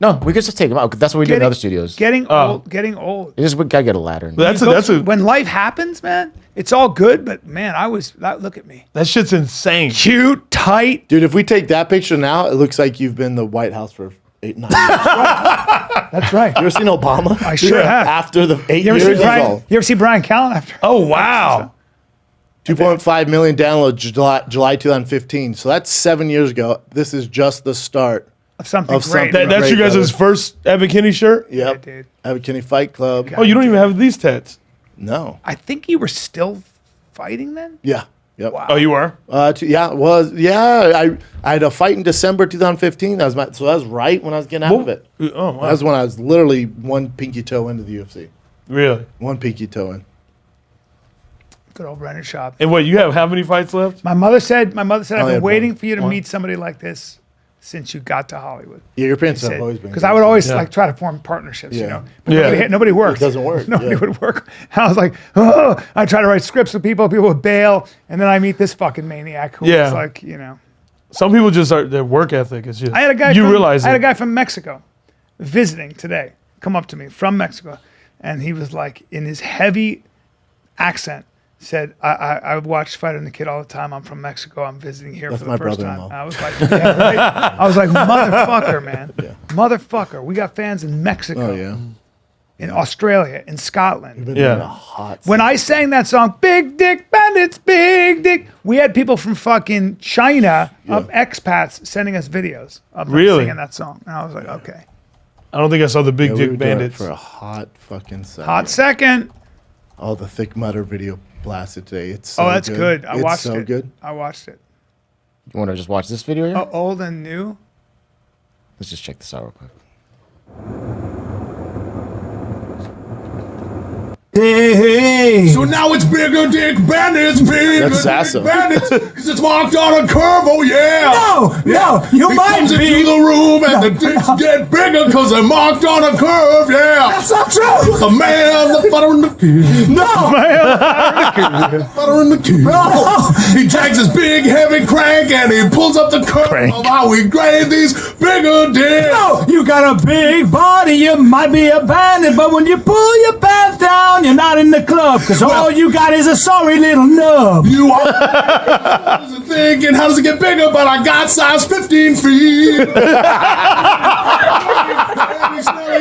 No, we could just take them out. That's what we do in other studios. Getting old. Getting old. We gotta get a ladder. And That's a When life happens, man, it's all good. But man, look at me. that shit's insane. Cute, tight. Dude, if we take that picture now, it looks like you've been in the White House for 8, 9 years. That's right. You ever seen Obama? I sure have. After the 8 You ever years see Brian? ago. You ever see Brian Callen after? Oh wow. 2.5 million downloads July 2015. So that's 7 years ago. This is just the start. Of something Of great. something. That's you Great, guys' brother. first Evan Kinney shirt. Yep. dude. Abbott Kinney Fight Club. Oh, you don't even have these tats. No. I think you were still fighting then. Yeah. Yep. Oh, you are. I had a fight in December 2015. That was right when I was getting out of it. Oh, wow. That was when I was literally one pinky toe into the UFC. Really? One pinky toe in. Good old Brennan Shop. And what? You have how many fights left? My mother said, I've yeah, been waiting bro. for you to meet somebody like this since you got to Hollywood. Yeah, your parents have always been. Because I would always like try to form partnerships, you Yeah. know. But Yeah. nobody worked. It doesn't work, Nobody yeah. would work. I was like, oh, I try to write scripts with people would bail, and then I meet this fucking maniac who Yeah. was like, you know. Some people just are their work ethic is just. I had a guy. You from, realize I had a it. guy from Mexico visiting today. Come up to me from Mexico, and he was like, in his heavy accent, said, "I watch Fighter and the Kid all the time. I'm from Mexico. I'm visiting here That's for the my first time." brother-in-law. I was like, yeah, right? I was like, motherfucker, man, motherfucker. We got fans in Mexico, Oh yeah. in Australia, in Scotland. Been Yeah. in a hot. When I sang that song, Big Dick Bandits, Big Dick, we had people from fucking China, expats, sending us videos of them Really? singing that song. And I was like, okay. I don't think I saw the Big we Dick were doing it Bandits. for a hot fucking second. Hot second. Oh, the Thick Mutter video blasted today. It's so Oh, that's good. I It's watched so it. good. I watched it. You want to just watch this video here? Oh, old and new. Let's just check this out real quick. Hey. So now it's Bigger Dick Bandits, Bigger That's Dick Sasso. Bandits, because it's marked on a curve, oh yeah. No, you He might comes into be. the room and the dicks get bigger because they're marked on a curve, yeah. That's not true. The man, the butter and the kid. No, Butter and the kid. no. He drags his big heavy crank and he pulls up the curve of how we grade these bigger dicks. No, you got a big body, you might be a bandit, but when you pull your pants down, you're not in the club, because all you got is a sorry little nub. You are thinking, how does it get bigger? But I got size 15 feet.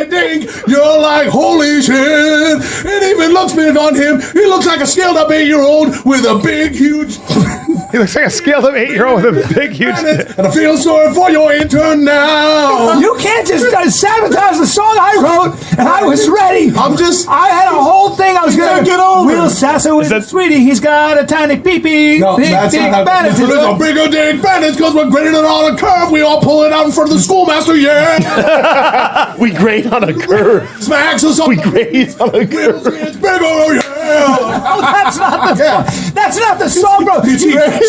Dink, you're like, holy shit. It even looks big on him. He looks like a scaled up 8-year-old with a big, huge. He looks like a scaled up 8-year-old with a big, huge dick. And I feel sorry for your intern now. You can't just sabotage the song I wrote, and I was ready. I had a whole thing I was gonna get over Will it. Sasso is that- sweetie, he's got a tiny peepee. No, Big that's dick not how. bandits. There's a bigger dick bandits because we're grading it on a curve. We all pull it out in front of the schoolmaster, yeah. We grade on a curve. Smacks us up. We grade on a curve. It's bigger, oh yeah. Oh, that's not the song, bro.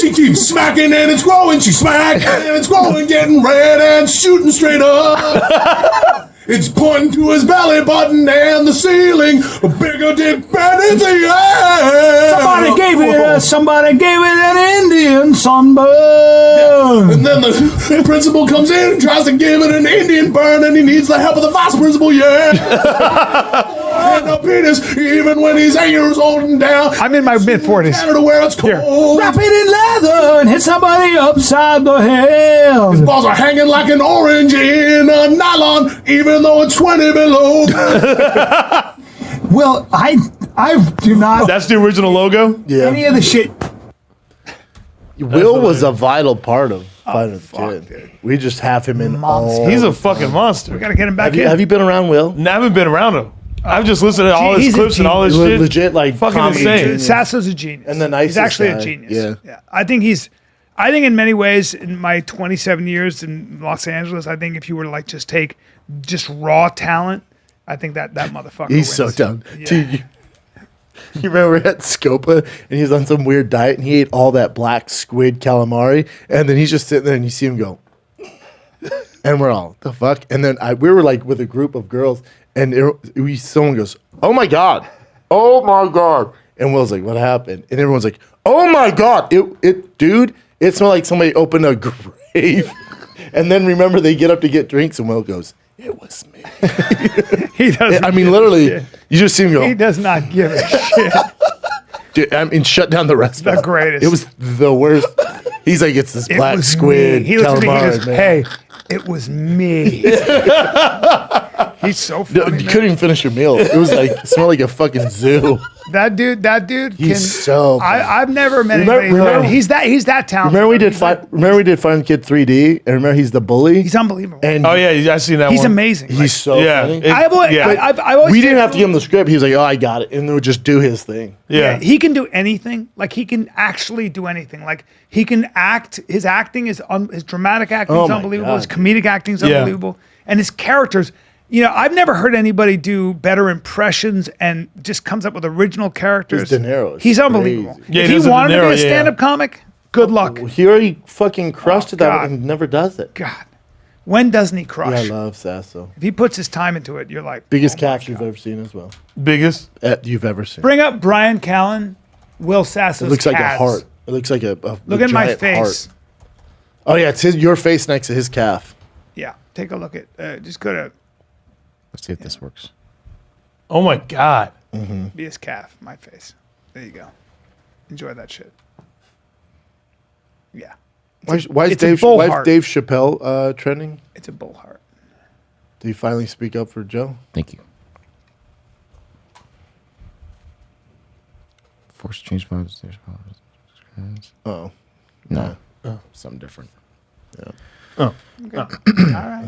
She keeps smacking and it's growing. She smacking and it's growing, getting red and shooting straight up. It's pointing to his belly button and the ceiling. A bigger dick bandits, yeah. Somebody gave it an Indian sunburn. And then the principal comes in and tries to give it an Indian burn, and he needs the help of the vice principal, yeah. And no penis, even when he's 8 years old and down. I'm in my mid-40s. Canada where it's cold. Wrap it in leather and hit somebody upside the head. Balls are hanging like an orange in a nylon, even though it's 20 below. Well, I do not That's the original logo. any of the shit. Will was a vital part of Fighter the Kid. Dude. We just have him in Monster. all. He's a fucking monster. We got to get him back in. Have you been around Will? I haven't been around him. I've just listened to all his He's a clips and all his genius. shit. Legit, like, fucking comedy insane. genius. Sasso's a genius. And the he's nicest actually guy. a genius. Yeah. I think in many ways, in my 27 years in Los Angeles, I think if you were to like just take just raw talent, I think that motherfucker He's wins. so dumb. Yeah. Dude, you remember at Scopa and he's on some weird diet and he ate all that black squid calamari and then he's just sitting there and you see him go and we're all the fuck and then we were like with a group of girls and someone goes, oh my god, and Will's like, what happened? And everyone's like, oh my god, dude, it smelled like somebody opened a grave. And then remember they get up to get drinks and Will goes, it was me. He doesn't. I mean, literally, you just see him go. He does not give a shit. Dude, I mean, shut down the restaurant. The greatest. It was the worst. He's like, it's this It black was squid me. He looks at me. He calamari, goes, man. "Hey, it was me." He's so funny. You man. couldn't even finish your meal. It was like, it smelled like a fucking zoo. That dude. He's so funny. I've never met Remember- anybody. remember- He's that talented. Remember we did He's that- Find the Kid 3D, and remember he's the bully. He's unbelievable. And Oh yeah, I seen that he's one. amazing. he's so Yeah, funny. I've always We didn't said- have to give him the script. He was like, oh, I got it, and then would just do his thing. Yeah. He can do anything. Like he can actually do anything. Like he can act. His acting is his dramatic acting Oh is my unbelievable. God. His comedic acting is Yeah. unbelievable. And his characters. You know, I've never heard anybody do better impressions and just comes up with original characters. De Niro is He's unbelievable. crazy. Yeah, if he he does a wanted De to be Niro, a stand-up comic, good luck. He already fucking crushed it that God. and never does it. God, when doesn't he Yeah, I crush? love Sasso. If he puts his time into it, you're like Biggest oh my catch you've God. ever seen as well. Biggest. You've ever seen. Bring up Brian Callen, Will Sasso's It looks like a calves. heart. It looks like a Look at my giant face. heart. Oh yeah, it's your face next to his calf. Yeah, take a look at. Just go to Let's see if this works. Oh my god. be his calf, my face. There you go. Enjoy that shit. Yeah, Why is it's a bull heart. Dave Chappelle trending? it's a bull heart. Did he finally speak up for Joe? Thank you. Force change modes. Oh, No. Something different. All right.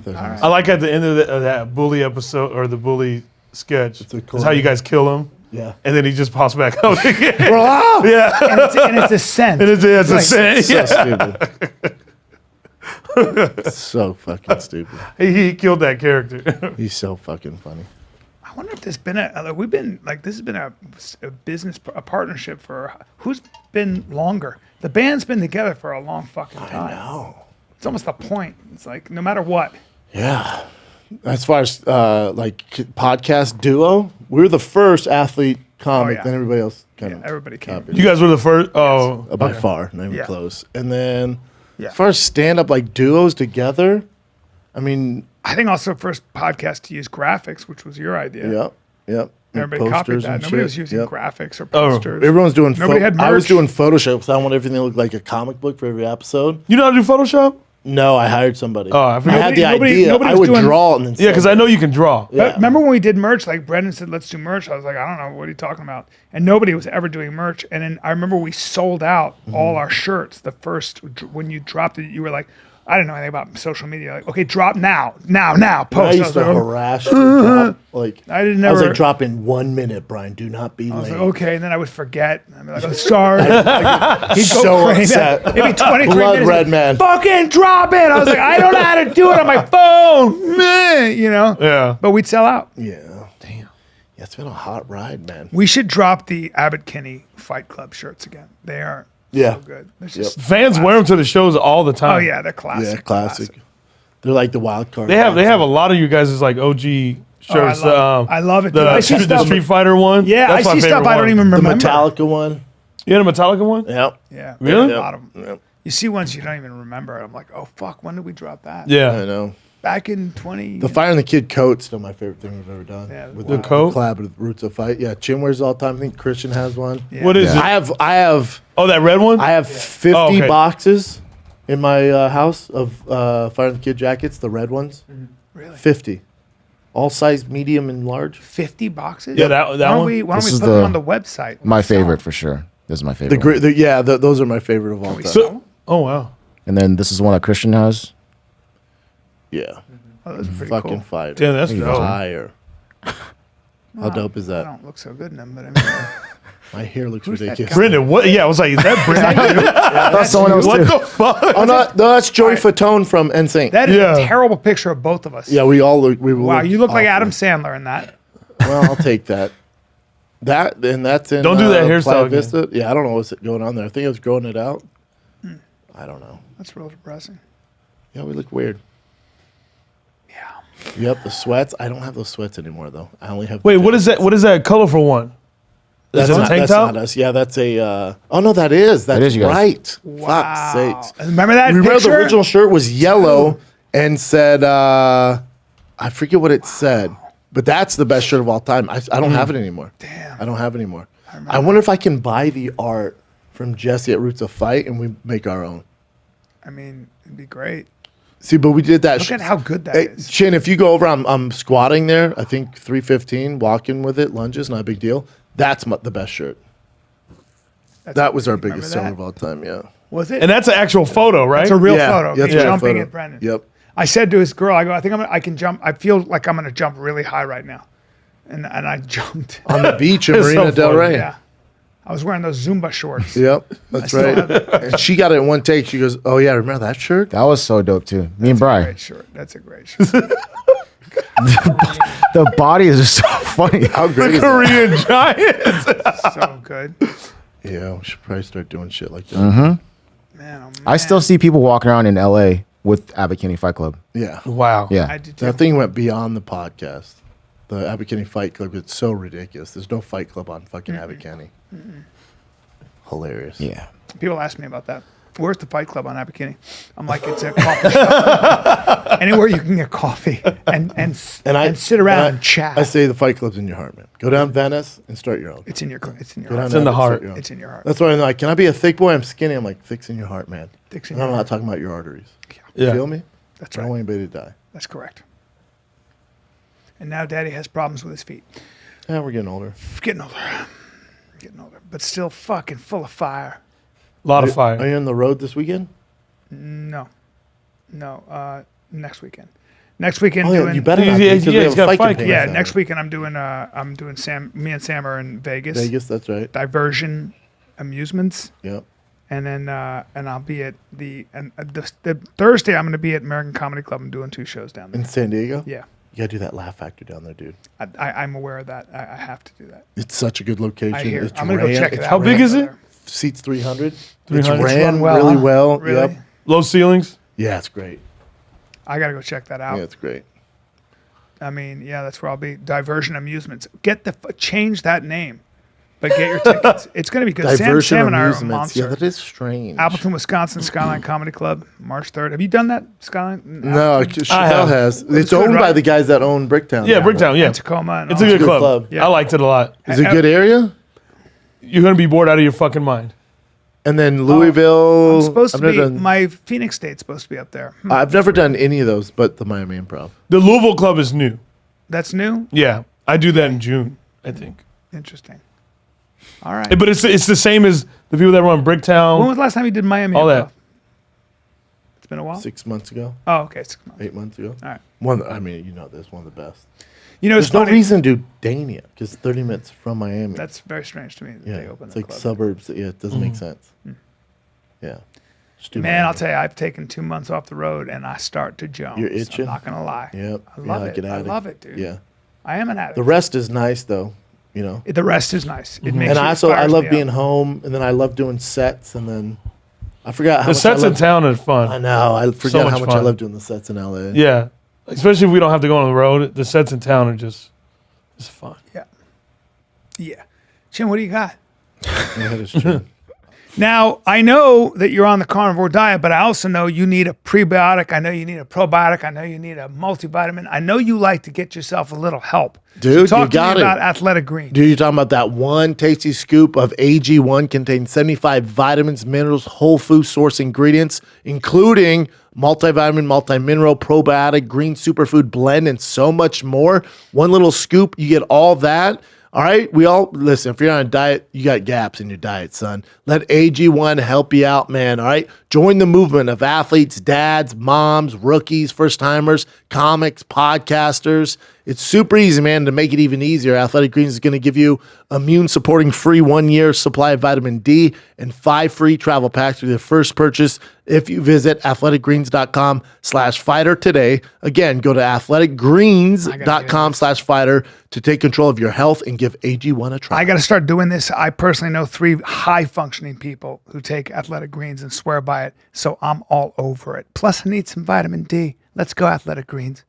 I like at the end of that bully episode or the bully sketch. a That's cool how you guys kill him. yeah. And then he just pops back out again. Ah! yeah. And it's a scent. And it's a Like, saying. So Yeah. stupid. So fucking stupid. He killed that character. He's so fucking funny. I wonder if there's been we've been like this has been a business a partnership for who's been longer. The band's been together for a long fucking time. No. It's almost the point. It's like no matter what. Yeah. As far as like podcast duo, we were the first athlete comic. yeah. Then everybody else kind Yeah, of everybody came. copied. You guys were the first. Oh, By far, not even Yeah. close. And then Yeah. as far as stand up like duos together, I mean, I think also first podcast to use graphics, which was your idea. yep. And Everybody copied posters that. and Nobody shit. was using Yep. graphics or Oh, posters. Everyone's doing. Nobody had I was merch. doing Photoshop because I want everything to look like a comic book for every episode. you know how to do Photoshop? No, I hired somebody. Oh, I forgot. had the Nobody- idea. nobody I was would doing- draw it and then Yeah, because I know you can draw. Yeah. Remember when we did merch? Like Brendan said, let's do merch. I was like, I don't know, what are you talking about? And nobody was ever doing merch. And then I remember we sold out all our shirts. The first when you dropped it, you were like, I didn't know anything about social media. Like, okay, drop now, post. I I used was to like, oh. harass you. Drop, like I didn't I was never- like, drop in 1 minute, Brian. Do not be I was late. like, okay, and then I would forget. I'd be like, oh, sorry. He'd go So crazy. upset. Maybe 23 Blood minutes. red man. Fucking drop it. I was like, I don't know how to do it on my phone. Meh, you know? Yeah. But we'd sell out. Yeah. Damn. Yeah, it's been a hot ride, man. We should drop the Abbott Kinney Fight Club shirts again. They are Yeah. so good. They're just, Fans wear them to the shows all the time. oh, yeah, they're classic. Yeah, classic. They're like the wild card. They have a lot of you guys' like OG shirts. I love it, dude. The, I see the stuff- Street Fighter one. Yeah, That's I my see stuff favorite I don't one. even the remember. Metallica one. You had a Metallica one? Yep. Yeah. Really? A lot of them. Yep. You see ones you don't even remember. I'm like, oh, fuck, when did we drop that? I Yeah. know. Back in 20. The Fire and the Kid coat's still my favorite thing we've ever done. Yeah, with the coat? collab with Roots of Fight. Yeah, Chin wears it all the time. I think Christian has one. Yeah. What is Yeah. it? I have Oh, that red one? I have 50 Oh, okay. boxes in my house of Fire and the Kid jackets, the red ones. Really? 50. All size, medium, and large. 50 boxes? Yeah, that Why don't one? we, why don't This we is put them the- on the website? My favorite for sure. This is my favorite. The great, yeah, those are my favorite of all time. So, oh wow. And then this is one that Christian has. Yeah. Oh, those are pretty Fucking cool. fire. Damn, that's dope. Fire. How dope is I that? don't look so good in them, but I mean, My hair looks that ridiculous. guy? Brendan, what? Yeah, I was like, is that Brendan? That's someone else What too. the fuck? Oh no, that's Joey Fatone from NSYNC. that is Yeah. a terrible picture of both of us. Yeah, we all look. Wow, you look like awful. Adam Sandler in that. Well, I'll take that. That and that's in. Don't do that hairstyle Playa again. Vista. Yeah, I don't know what's going on there. I think I was growing it out. I don't know. That's real depressing. Yeah, we look weird. Yeah. Yep, the sweats. I don't have those sweats anymore though. I only have. Wait, what is that? What is that colorful one? That's Is that a not, tank that's top? not us. Yeah, that's a. Oh no, that is. That's is you guys. right. Wow. Fuck's sakes. Remember that Remember picture? the original shirt was yellow and said, I forget what it said, but that's the best shirt of all time. I don't have it anymore. Damn. I don't have it anymore. I wonder if I can buy the art from Jesse at Roots of Fight and we make our own. I mean, it'd be great. See, but we did that. Look at how good that Hey, is. Chin, if you go over, I'm squatting there. I think 315, walking with it, lunges, not a big deal. That's the best shirt. That's That was our remember biggest that? seller of all time, yeah. Was it? And that's an actual photo, right? It's a real Yeah, photo. that's He's a real jumping photo. at Brendan. Yep. I said to his girl, I go, I think I can jump. I feel like I'm going to jump really high right now. And I jumped. On the beach in It's so Marina Del funny. Rey. Yeah. I was wearing those Zumba shorts. Yep, that's still right. have it. And she got it in one take. She goes, "Oh yeah, remember that shirt?" That was so dope too. Me and Brian. Great shirt. That's a great shirt. The body is just so funny. How great The is that? Korean giant. So good. Yeah, we should probably start doing shit like that. Mm-hmm. Man, oh, man. I still see people walking around in LA with Abbott Kinney Fight Club. Yeah, Wow. Yeah. I did too. that thing went beyond the podcast. The Abbott Kinney Fight Club. It's so ridiculous. There's no Fight Club on fucking Abbott Kinney. Hilarious. Yeah. People ask me about that. Where's the Fight Club on Abercrombie? I'm like, it's a coffee shop. Anywhere you can get coffee and sit around and chat. I say the Fight Club's in your heart, man. Go down Venice and start your own. It's in your Go heart. down in the Abbott and heart. start your own. It's in your heart. That's why I'm like, can I be a thick boy? I'm skinny. I'm like, thick's in your heart, man. Thick's in And your I'm heart. not talking about your arteries. Yeah. Feel me? That's I don't right. want anybody to die. That's correct. And now Daddy has problems with his feet. Yeah, we're getting older. Getting older. But still fucking full of fire. A lot of Are fire. you on the road this weekend? No. Next weekend. Next weekend Oh yeah, doing. you better not. Yeah, because we yeah, have he's got a fight campaign Yeah, on next weekend I'm doing Sam. Me and Sam are in Vegas. Vegas, that's right. Diversion Amusements. Yep. And then and I'll be at the Thursday. I'm going to be at American Comedy Club. I'm doing 2 shows down there. In San Diego? Yeah, You gotta do that Laugh Factor down there, dude. I'm aware of that. I have to do that. It's such a good location. I hear. It's I'm going to go check it it's out. How big is it? Seats 300. It's 300. ran run well, really huh? well. Really? Yep. Low ceilings. Yeah, it's great. I got to go check that out. Yeah, it's great. I mean, yeah, that's where I'll be. Diversion Amusements. Change that name, but get your tickets. It's going to be good. Diversion Sam and I are a amusements. monster. Yeah, that is strange. Appleton, Wisconsin, Skyline Comedy Club, March 3rd. Have you done that, Skyline? No, Chappelle have. has. It's good, owned by right? the guys that own Bricktown. Yeah, now. Bricktown. Yeah. In Tacoma. And It's all a that. good club. club. Yeah. I liked it a lot. Is it a good area? You're gonna be bored out of your fucking mind. And then Louisville. I'm supposed to I've never be. done- My Phoenix State's supposed to be up there. I've never done any of those, but the Miami Improv. The Louisville club is new. That's new. Yeah, I do that in June, I think. Interesting. All right. But it's the same as the people that run When Bricktown. was the last time you did Miami? All Improv? that. It's been a while. 6 months ago, Oh, okay. 6 months. 8 months ago. All right. One. I mean, you know this, one of the best. You know, it's There's no funny. reason to do Dania because 30 minutes from Miami. That's very strange to me. That yeah, they opened it's the like club. suburbs. Yeah, it doesn't make sense. Yeah. Just do Man, Miami. I'll tell you, I've taken 2 months off the road and I start to Jones. You're itching? I'm not gonna lie. Yep. I love yeah, it. Get I addict. love it, dude. Yeah. I am an addict. The rest is nice though, you know. The rest is nice. It makes And you- I it also I fires love me being up. home, and then I love doing sets, and then I forgot how The much sets I in love, town are I fun. know. I forget much how much I fun. love doing the sets in LA. Yeah, especially if we don't have to go on the road. The sets in town are just it's fun. Yeah. Jim, what do you got? Yeah, that is true. Now, I know that you're on the carnivore diet, but I also know you need a prebiotic. I know you need a probiotic. I know you need a multivitamin. I know you like to get yourself a little help. Dude, Talk you to got me it. about Athletic Green. Dude, you're talking about that one tasty scoop of AG1 contains 75 vitamins, minerals, whole food source ingredients, including multivitamin, multimineral, probiotic, green superfood blend, and so much more. One little scoop, you get all that. All right, we all listen. If you're on a diet, you got gaps in your diet, son. Let AG1 help you out, man. All right, join the movement of athletes, dads, moms, rookies, first timers, comics, podcasters. It's super easy, man. To make it even easier, Athletic Greens is going to give you immune supporting free 1 year supply of vitamin D and 5 free travel packs with your first purchase if you visit athleticgreens.com/fighter today. Again, go to athleticgreens.com/fighter to take control of your health and give AG1 a try. I got to start doing this. I personally know 3 high functioning people who take Athletic Greens and swear by it. So I'm all over it. Plus I need some vitamin D. Let's go Athletic Greens.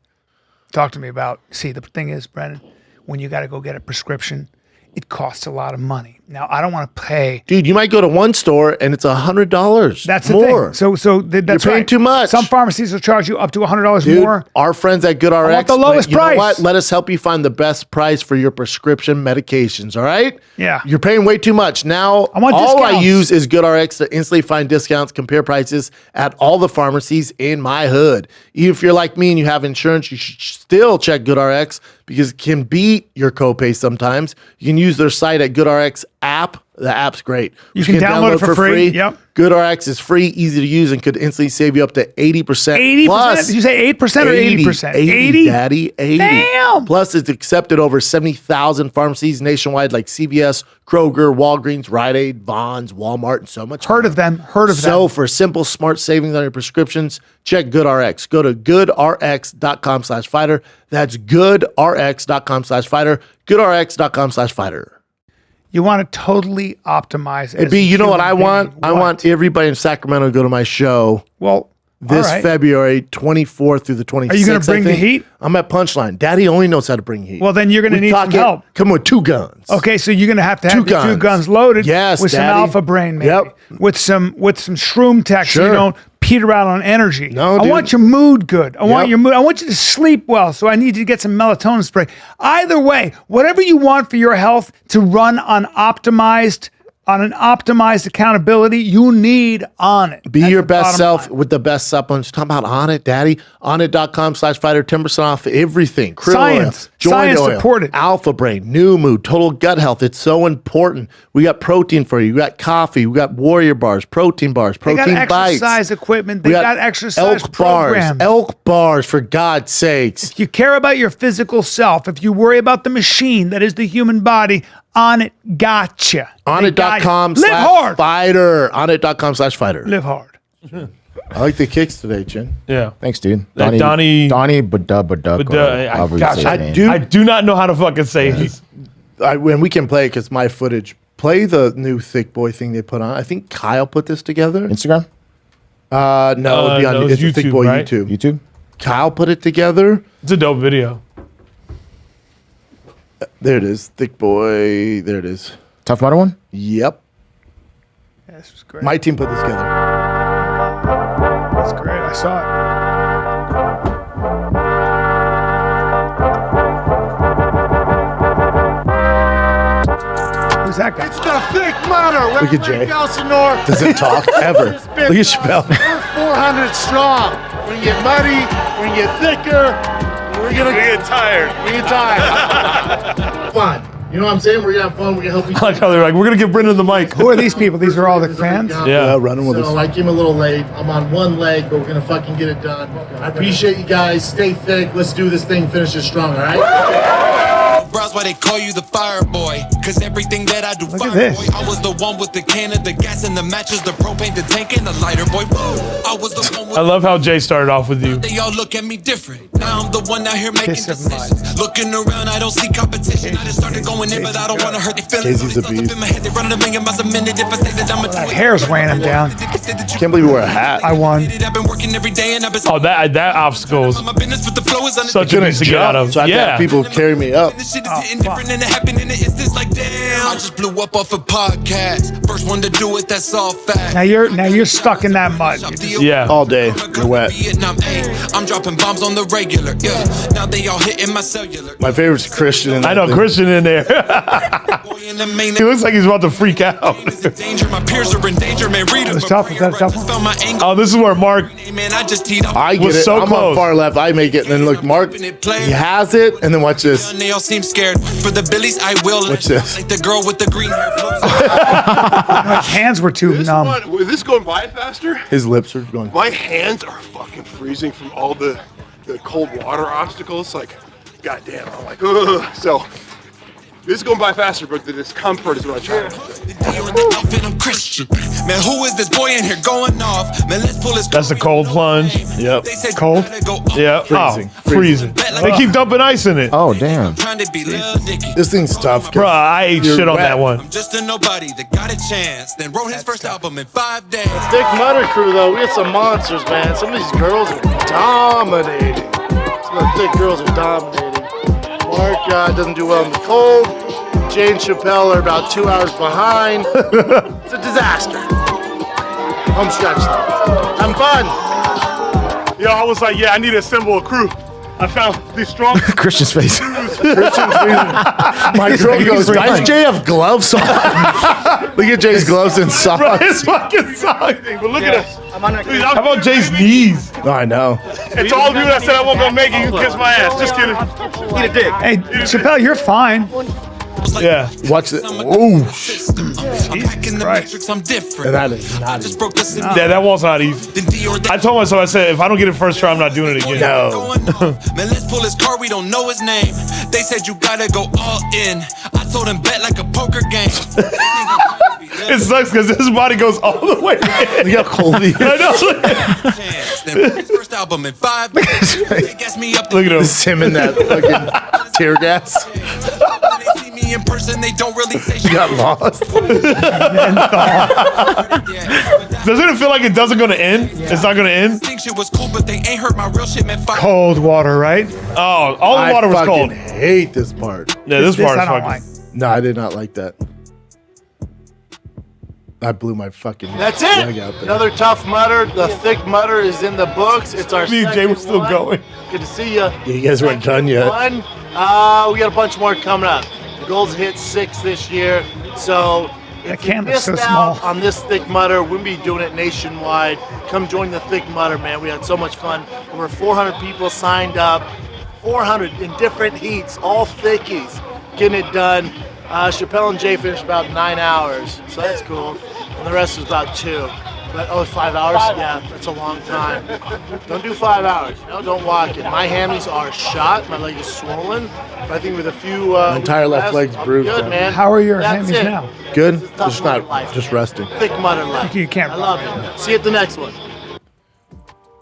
Talk to me about, see, the thing is, Brennan, when you got to go get a prescription, it costs a lot of money. Now, I don't want to pay. Dude, you might go to one store and it's $100. That's the more. thing. So that's You're paying too much. Some pharmacies will charge you up to $100 Dude, more. our friends at GoodRx, I want the lowest you know price. what? Let us help you find the best price for your prescription medications, all right? Yeah. You're paying way too much. Now, I want all I discounts. use is GoodRx to instantly find discounts, compare prices at all the pharmacies in my hood. Even if you're like me and you have insurance, you should still check GoodRx because it can beat your copay sometimes. You can use their site at GoodRx app. The app's great. You can download it for free. Yep. GoodRx is free, easy to use, and could instantly save you up to 80%. 80%? Plus, Did you say 8% or 80%? 80, Daddy, 80. Damn. Plus, it's accepted over 70,000 pharmacies nationwide like CVS, Kroger, Walgreens, Rite Aid, Vons, Walmart, and so much Heard of them. So for simple, smart savings on your prescriptions, check GoodRx. Go to goodrx.com/fighter. That's goodrx.com/fighter. goodrx.com/fighter. You want to totally optimize it. B, you know what I want? I want everybody in Sacramento to go to my show this February 24th through the 26th. Are you going to bring the heat? I'm at Punchline. Daddy only knows how to bring heat. Well, then you're going to need some help. Come with 2 guns. Okay, so you're going to have your 2 guns. guns loaded. Yes, with Daddy. some alpha brain, maybe. Yep. With some shroom tech, so you Sure. don't peter out on energy. No, I dude. want your mood good. I want Yep. your mood. I want you to sleep well. So I need you to get some melatonin spray. Either way, whatever you want for your health to run on an optimized accountability, you need On It. Be That's your the best bottom self line. with the best supplements. Talk about On It, Daddy. OnIt.com/fighter. 10% off everything. Krill Science. oil, joint Science oil, supported. Alpha Brain, New Mood, Total Gut Health. It's so important. We got protein for you. We got coffee. We got Warrior Bars, Protein Bars, They Protein got Bites. exercise equipment. They We got exercise Elk programs. Bars. Elk Bars, for God's sakes. If you care about your physical self, if you worry about the machine that is the human body, On It gotcha. Live hard. OnIt.com/fighter. OnIt.com/fighter. Live hard. I like the kicks today, Chin. Yeah. Thanks, dude. Donnie- Donnie Baduk. Gosh, I I do not know how to fucking say this. When we can play it, because my footage. Play the new Thick Boy thing they put on. I think Kyle put this together. Instagram? No, it'd be on no, it's it's Thick YouTube, Boy right? YouTube. YouTube? Kyle put it together. It's a dope video. There it is. Thick Boy. There it is. Tough Mudder one? Yep. Yeah, this was great. My team put this together. That's great. I saw it. Who's that guy? It's the Thick Mudder. Look at Jay. Elsinore. Doesn't talk ever. Look at Chappelle. We're 400 strong. We're gonna get muddy. We're gonna get thicker. We're gonna get tired. We get tired. Fun. You know what I'm saying? We're gonna have fun. We're gonna help each I like how they're like, we're gonna give Brendan the mic. Who are these people? These are all the fans? Yeah. Running with us. So I came a little late. I'm on one leg, but we're gonna fucking get it done. I appreciate you guys. Stay thick. Let's do this thing. Finish it strong. All right. Bros, why they call you the fire boy? Cause everything that I do, Look at fire this. boy. I was the one with the can of the gas and the matches, the propane, the tank, and the lighter boy. Woo! I was the one with I love how Jay started off with you. they all look at me different. Now I'm the one out here making Kiss of decisions. Looking around, I don't see competition. I just started going in, but I don't wanna hurt their feelings. Casey's a beast. In my head, they running a million miles a minute. If I say that I'm a That hair's weighing him down. Can't believe you wear a hat. I won. I've been working every day and I've been Oh, that obstacle is my business with the flow is on such a piece to get out of. So I have to have Yeah. people carry me up. This shit is hitting different and it happened in an instance like damn. I just blew up off a podcast. First one to do it, that's all fact. Now you're stuck in that mud. You just- Yeah. All day. You're wet. Vietnam, I'm dropping bombs on the regular. Yeah. Now they all hitting my cellular. My favorite's Christian. I know Christian in there. He looks like he's about to freak out. It was tough. Was that a tough one? Oh, this is where Mark I get was it. so I'm close. on far left. I make it. And then look, Mark, he has it. And then watch this. They all seem scared. For the Billies, I will. Watch this. Like the girl with the green hair. My hands were too numb. Is this going by faster? His lips are going. My hands are fucking freezing from all the cold water obstacles. Like, goddamn, I'm like, ugh. So, this is going by faster, but the discomfort is what I try to I'm Christian. Man, who is this boy in here going off? Man, let's pull his. That's a cold plunge. Yep. Cold? Yeah. Freezing. Freezing. They keep dumping ice in it. Oh, damn. This thing's tough. Bro, I ate shit on wet. that one. I'm just a nobody that got a chance. Then wrote his first album in 5 days. Thick Mutter crew, though, we had some monsters, man. Some of these girls are dominating. Some of the thick girls are dominating. Mark doesn't do well in the cold. Jane Chappelle are about 2 hours behind. It's a disaster. Home stretch, though. Having fun. Yo, I was like, I need to assemble a crew. I found these strong. Christian's face. My girl goes, why does Jay have gloves on? Look at Jay's gloves and Bro, socks. his fucking socks. But look at us. How about Jay's knees? Oh, I know. It's all of you that said I won't go make it. You can kiss my ass. Just kidding. Eat a dick. Hey, Chappelle, you're fine. Yeah. Watch this. Oh, I'm different. that is I not just easy. broke this. Yeah, that one's not easy. I told myself, I said, if I don't get it first try, I'm not doing it again. No. Man, let's pull his car, we don't know his name. They said you gotta go all in. I told him bet like a poker game. It sucks because his body goes all the way in. Look how cold he is. I know. Then wrote his first album in 5 days. They gassed me up. Look at him. It's him in that fucking tear gas. When they see me in person, they don't really say He got lost. Doesn't it feel like it doesn't going to end? It's not going to end? Think shit was cool, but they ain't heard my real shit, man. Fuck. Cold water, right? Oh, all the water was I cold. fucking hate this part. Yeah, this part I is don't fucking. like. No, I did not like that. I blew my fucking That's leg it. out there. Another tough mutter. The thick mutter is in the books. It's our Me and Jay second were still one. going. Good to see you. You guys weren't done yet. We got a bunch more coming up. The goal's to hit 6 this year. So That if you can looks missed so out small. on this thick mutter, we'll be doing it nationwide. Come join the thick mutter, man. We had so much fun. Over 400 people signed up. 400 in different heats, all thickies, getting it done. Chappelle and Jay finished about 9 hours, so that's cool. And the rest was about 2. But 5 hours? Yeah, that's a long time. Don't do 5 hours. Don't walk it. My hammies are shot. My leg is swollen. But I think with a few. My entire left leg's I'll be bruised Good, up. man. How are your That's hammies it. now? Good? Tough Just mutter not, life, just man. resting. Thick mutter life. You can't I love it. See you at the next one.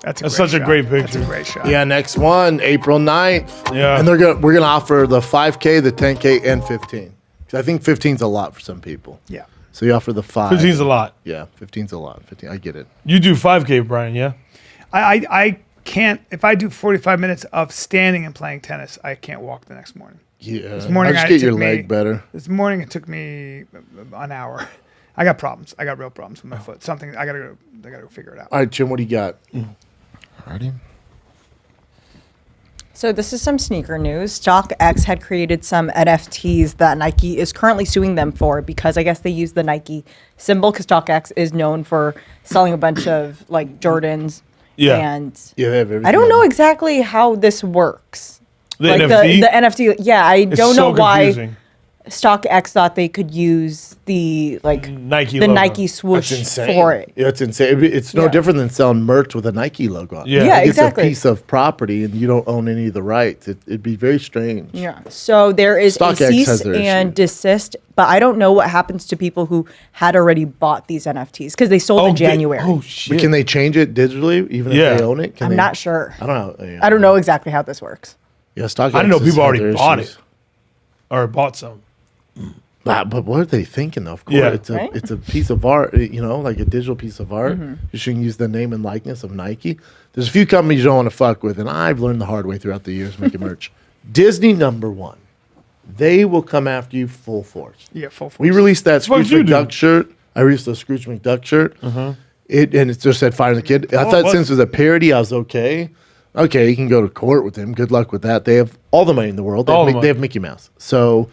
That's such a great That's picture. a great shot. Yeah, next one, April 9th. Yeah. And we're gonna offer the 5K, the 10K, and 15. 'Cause I think 15's a lot for some people. Yeah. So you offer the 5. 15's a lot. Yeah, 15's a lot. 15, I get it. You do 5K, Brian, yeah? I can't, if I do 45 minutes of standing and playing tennis, I can't walk the next morning. Yeah. This morning I just it get your took me- leg better. This morning it took me an hour. I got problems. I got real problems with my foot. Something I gotta go figure it out. All right, Jim, what do you got? Alrighty. So this is some sneaker news. StockX had created some NFTs that Nike is currently suing them for because I guess they use the Nike symbol because StockX is known for selling a bunch of like Jordans. Yeah. And Yeah, they have everything. I don't know exactly how this works. The like NFT? the NFT. Yeah, I It's don't know so why confusing. StockX thought they could use the Nike the logo. Nike swoosh That's insane. for it. Yeah, it's insane. It's no Yeah. different than selling merch with a Nike logo on it. Yeah. Yeah, Like, exactly. It's a piece of property and you don't own any of the rights. It'd be very strange. Yeah. So there is StockX a has cease their and issue. desist, but I don't know what happens to people who had already bought these NFTs because they sold in January. Oh, But shit. can they change it digitally even Yeah. if they own it? Can I'm they- not sure. I don't know. Yeah. I don't know exactly how this works. Yeah, StockX. I didn't know has people had already their bought issues. it. Or bought some. But what are they thinking though? Of course, Yeah. it's a piece of art, like a digital piece of art. You shouldn't use the name and likeness of Nike. There's a few companies you don't want to fuck with, and I've learned the hard way throughout the years making merch. Disney, number one. They will come after you full force. Yeah, full force. We released that What Scrooge did you do? McDuck shirt. I released the Scrooge McDuck shirt. It just said "Fire the Kid." I thought what? since it was a parody, I was okay. Okay, you can go to court with him. Good luck with that. They have all the money in the world. All the money. They have Mickey Mouse. So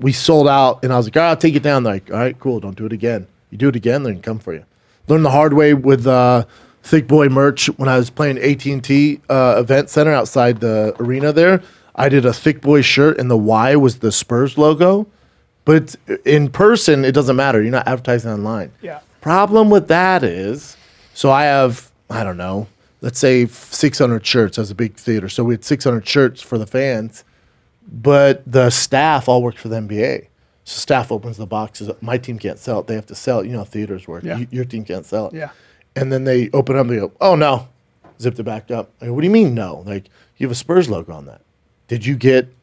We sold out, and I was like, all right, I'll take it down. They're like, all right, cool. Don't do it again. You do it again, they're going to come for you. Learned the hard way with Thick Boy merch when I was playing AT&T Event Center outside the arena there. I did a Thick Boy shirt, and the Y was the Spurs logo. But in person, it doesn't matter. You're not advertising online. Yeah. Problem with that is, so I have, I don't know, let's say 600 shirts as a big theater. So we had 600 shirts for the fans, but the staff all worked for the NBA. So staff opens the boxes. My team can't sell it. They have to sell it. You know how theaters work. Yeah. Your team can't sell it. Yeah. And then they open up and they go, oh, no. Zipped it back up. I go, what do you mean no? Like, you have a Spurs logo on that. Did you get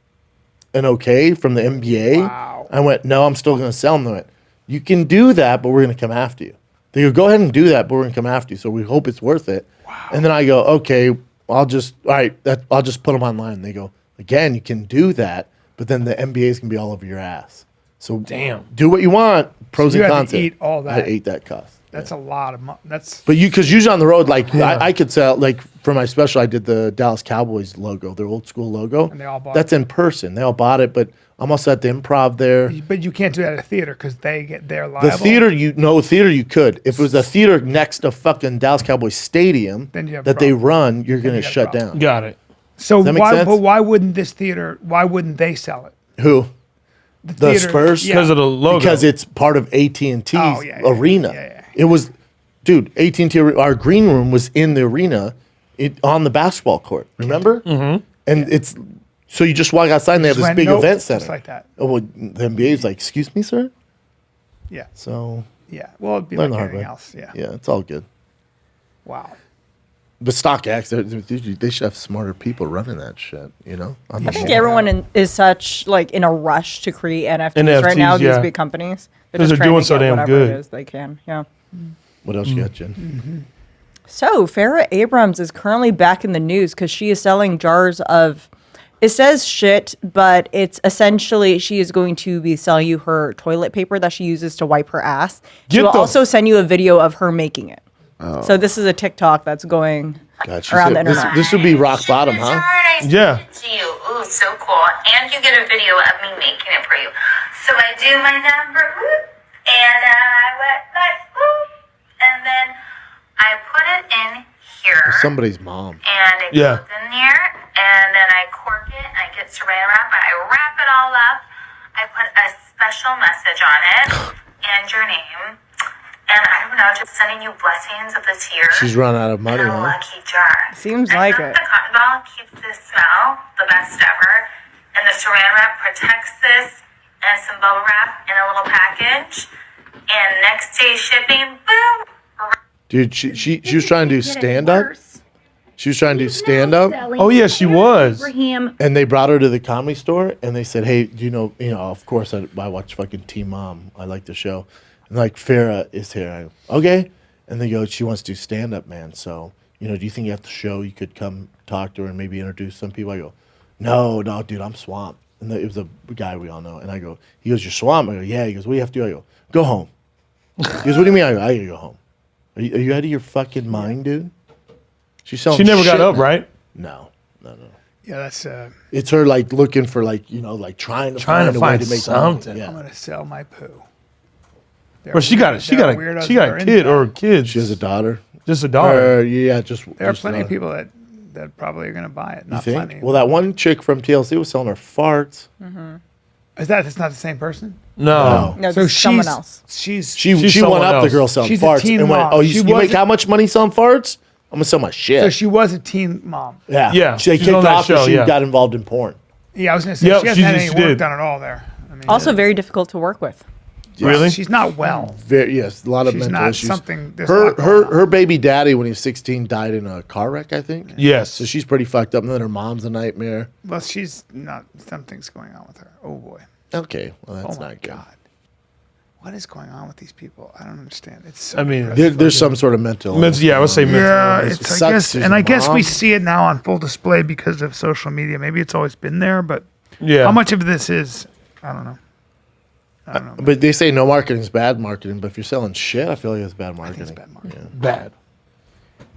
an okay from the NBA? Wow. I went, no, I'm still going to sell them. They went, you can do that, but we're going to come after you. They go, go ahead and do that, but we're going to come after you. So we hope it's worth it. Wow. And then I go, okay, I'll just put them online. And they go, again, you can do that, but then the NBA is going to be all over your ass. So do what you want. Pros So you and had cons. to eat all that. I ate that cost. That's a lot of money. That's But because usually on the road, like I could sell, like for my special, I did the Dallas Cowboys logo, their old school logo. And they all bought That's in person. They all bought it, but I'm also at the Improv there. But you can't do that at a theater because they're liable. The theater, you could. If it was a theater next to fucking Dallas Cowboys Stadium Then you have that a they problem. run, you're going you to got a shut problem. down. Got it. So that make why? sense? But why wouldn't this theater? Why wouldn't they sell it? Who? The theater- Spurs? yeah. Because of the logo. Because it's part of AT&T's Oh, yeah, yeah, arena. yeah. It was, dude, AT&T, our green room was in the arena on the basketball court. Remember? Mm-hmm. And it's, so you just walk outside and they have this went, big nope, event just center. like that. Oh, well, the NBA is like, excuse me, sir? Yeah. So, Yeah. Well, it'd be learn like the hard anything way. else. Yeah. Yeah, it's all good. Wow. But StockX, they should have smarter people running that shit, you know? I think everyone is such like in a rush to create NFTs right now. NFTs, yeah. These big companies, 'Cause just they're trying doing to so get damn whatever good. it is they can. Yeah. What else you got, Jen? So Farrah Abrams is currently back in the news because she is selling jars of. It says shit, but it's essentially she is going to be selling you her toilet paper that she uses to wipe her ass. She will also send you a video of her making it. So this is a TikTok that's going around the internet. This would be rock bottom, huh? Yeah. To you. Ooh, so cool. And you get a video of me making it for you. So I do my number, whoop, and I wet my whoop, and then I put it in here. Somebody's mom. And it goes in here, and then I cork it, I get saran wrap, I wrap it all up, I put a special message on it, and your name, and I don't know, just sending you blessings of the tears. She's run out of money, and a huh? lucky jar. Seems And like then it. the cotton ball keeps this smell, the best ever, and the saran wrap protects this, and some bubble wrap in a little package, and next day shipping, boom. Dude, she was trying to do stand up. She was trying to do stand up. Oh, yeah, she was. And they brought her to the Comedy Store and they said, hey, do you know, of course I watch fucking Teen Mom. I like the show. And like, Farrah is here. I go, okay. And they go, she wants to do stand up, man. So, do you think after the show you could come talk to her and maybe introduce some people? I go, no, dude, I'm swamped. And it was a guy we all know. And he goes, you're swamped? I go, yeah. He goes, what do you have to do? I go, go home. He goes, what do you mean? I go, I gotta go home. Are you out of your fucking mind, dude? She's selling She never got shit, up, man. right? No. Yeah, that's. It's her like looking for like trying to find a way to make something. money. Yeah. I'm gonna sell my poo. Well, she got a kid or kids. She has a daughter. Just a daughter. Yeah, There are plenty of people that probably are gonna buy it. Not think? plenty. Well, that one chick from TLC was selling her farts. That's not the same person? No. No, So this is someone she's- else. She went someone up else. the girl selling She's a farts teen and went, mom. "Oh, She you make wasn't- how much money selling farts? I'm gonna sell my shit." So she was a teen mom. yeah. Yeah, They she's kicked on that off because show, she yeah. got involved in porn. Yeah, I was gonna say Yep, she hasn't had she any work did. done at all there. I mean, Also very difficult to work with. Really? she's not well. Yes, a lot of She's mental not issues. something. There's a lot going on. Her baby daddy when he was 16 died in a car wreck, I think. Yes. So she's pretty fucked up. And then her mom's a nightmare. Well, she's not. Something's going on with her. Oh boy. Okay, well that's Oh my not good. God. What is going on with these people? I don't understand. It's. So I mean, depressing. There's some sort of mental. illness Yeah, I would say mental Yeah, illness. it's, Sucks I guess, as and a I guess we mom. see it now on full display because of social media. Maybe it's always been there, but Yeah. how much of this is? I don't know. But they say no marketing is bad marketing. But if you're selling shit, I feel like it's bad marketing. It's bad marketing. Bad.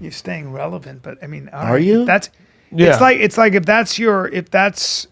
You're staying relevant, but I mean, all Are right, you? That's Yeah. It's like if that's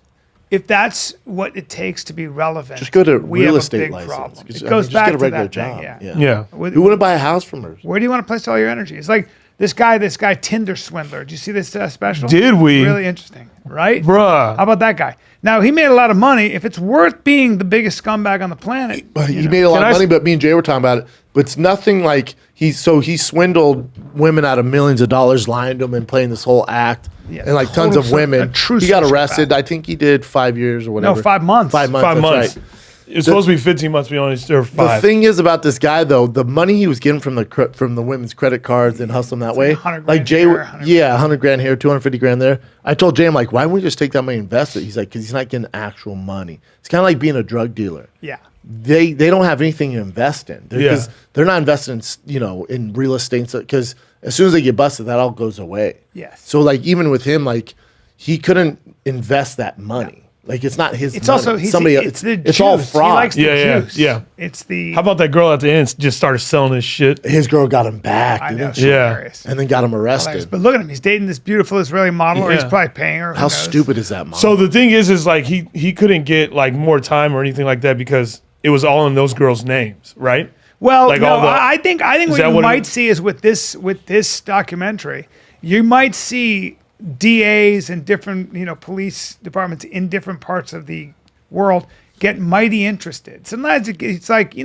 if that's what it takes to be relevant, Just go to we real have a estate big license. problem. It Just goes back get a to regular that job. thing. Yeah. Who wouldn't buy a house from her? Where do you want to place all your energy? It's like this guy Tinder swindler. Did you see this special? Did we? Really interesting, right? Bruh. How about that guy? Now, he made a lot of money. If it's worth being the biggest scumbag on the planet. He made a lot of money, but me and Jay were talking about it. But it's nothing like he swindled women out of millions of dollars, lying to them and playing this whole act. Yeah, and like tons of women. a true He got sociopath. arrested. I think he did 5 years or whatever. No, 5 months. 5 months. 5 that's months. right. It's supposed to be 15 months, but only served 5. The thing is about this guy though, the money he was getting from the women's credit cards and hustling that way, 100 like grand Jay, here, 100 100 grand here, 250 grand there. I told Jay, I'm like, why don't we just take that money and invest it? He's like, because he's not getting actual money. It's kind of like being a drug dealer. Yeah. They don't have anything to invest in. Yeah. They're not investing in real estate because as soon as they get busted, that all goes away. Yes. So like even with him, like he couldn't invest that money. Like it's not his. It's money. also It's all juice. fraud. He likes the juice. Yeah. It's the. How about that girl at the end just started selling his shit? His girl got him back, I know. didn't It's she? Yeah. hilarious. And then got him Hilarious. arrested. But look at him. He's dating this beautiful Israeli model, or he's Yeah. probably paying her. Who How knows? stupid is that, mom? So the thing is like he couldn't get like more time or anything like that because it was all in those girls' names, right? Well, Like no, all the- I think Is what that you what it might is? see is with this documentary, you might see DAs and different police departments in different parts of the world get mighty interested. Sometimes it's like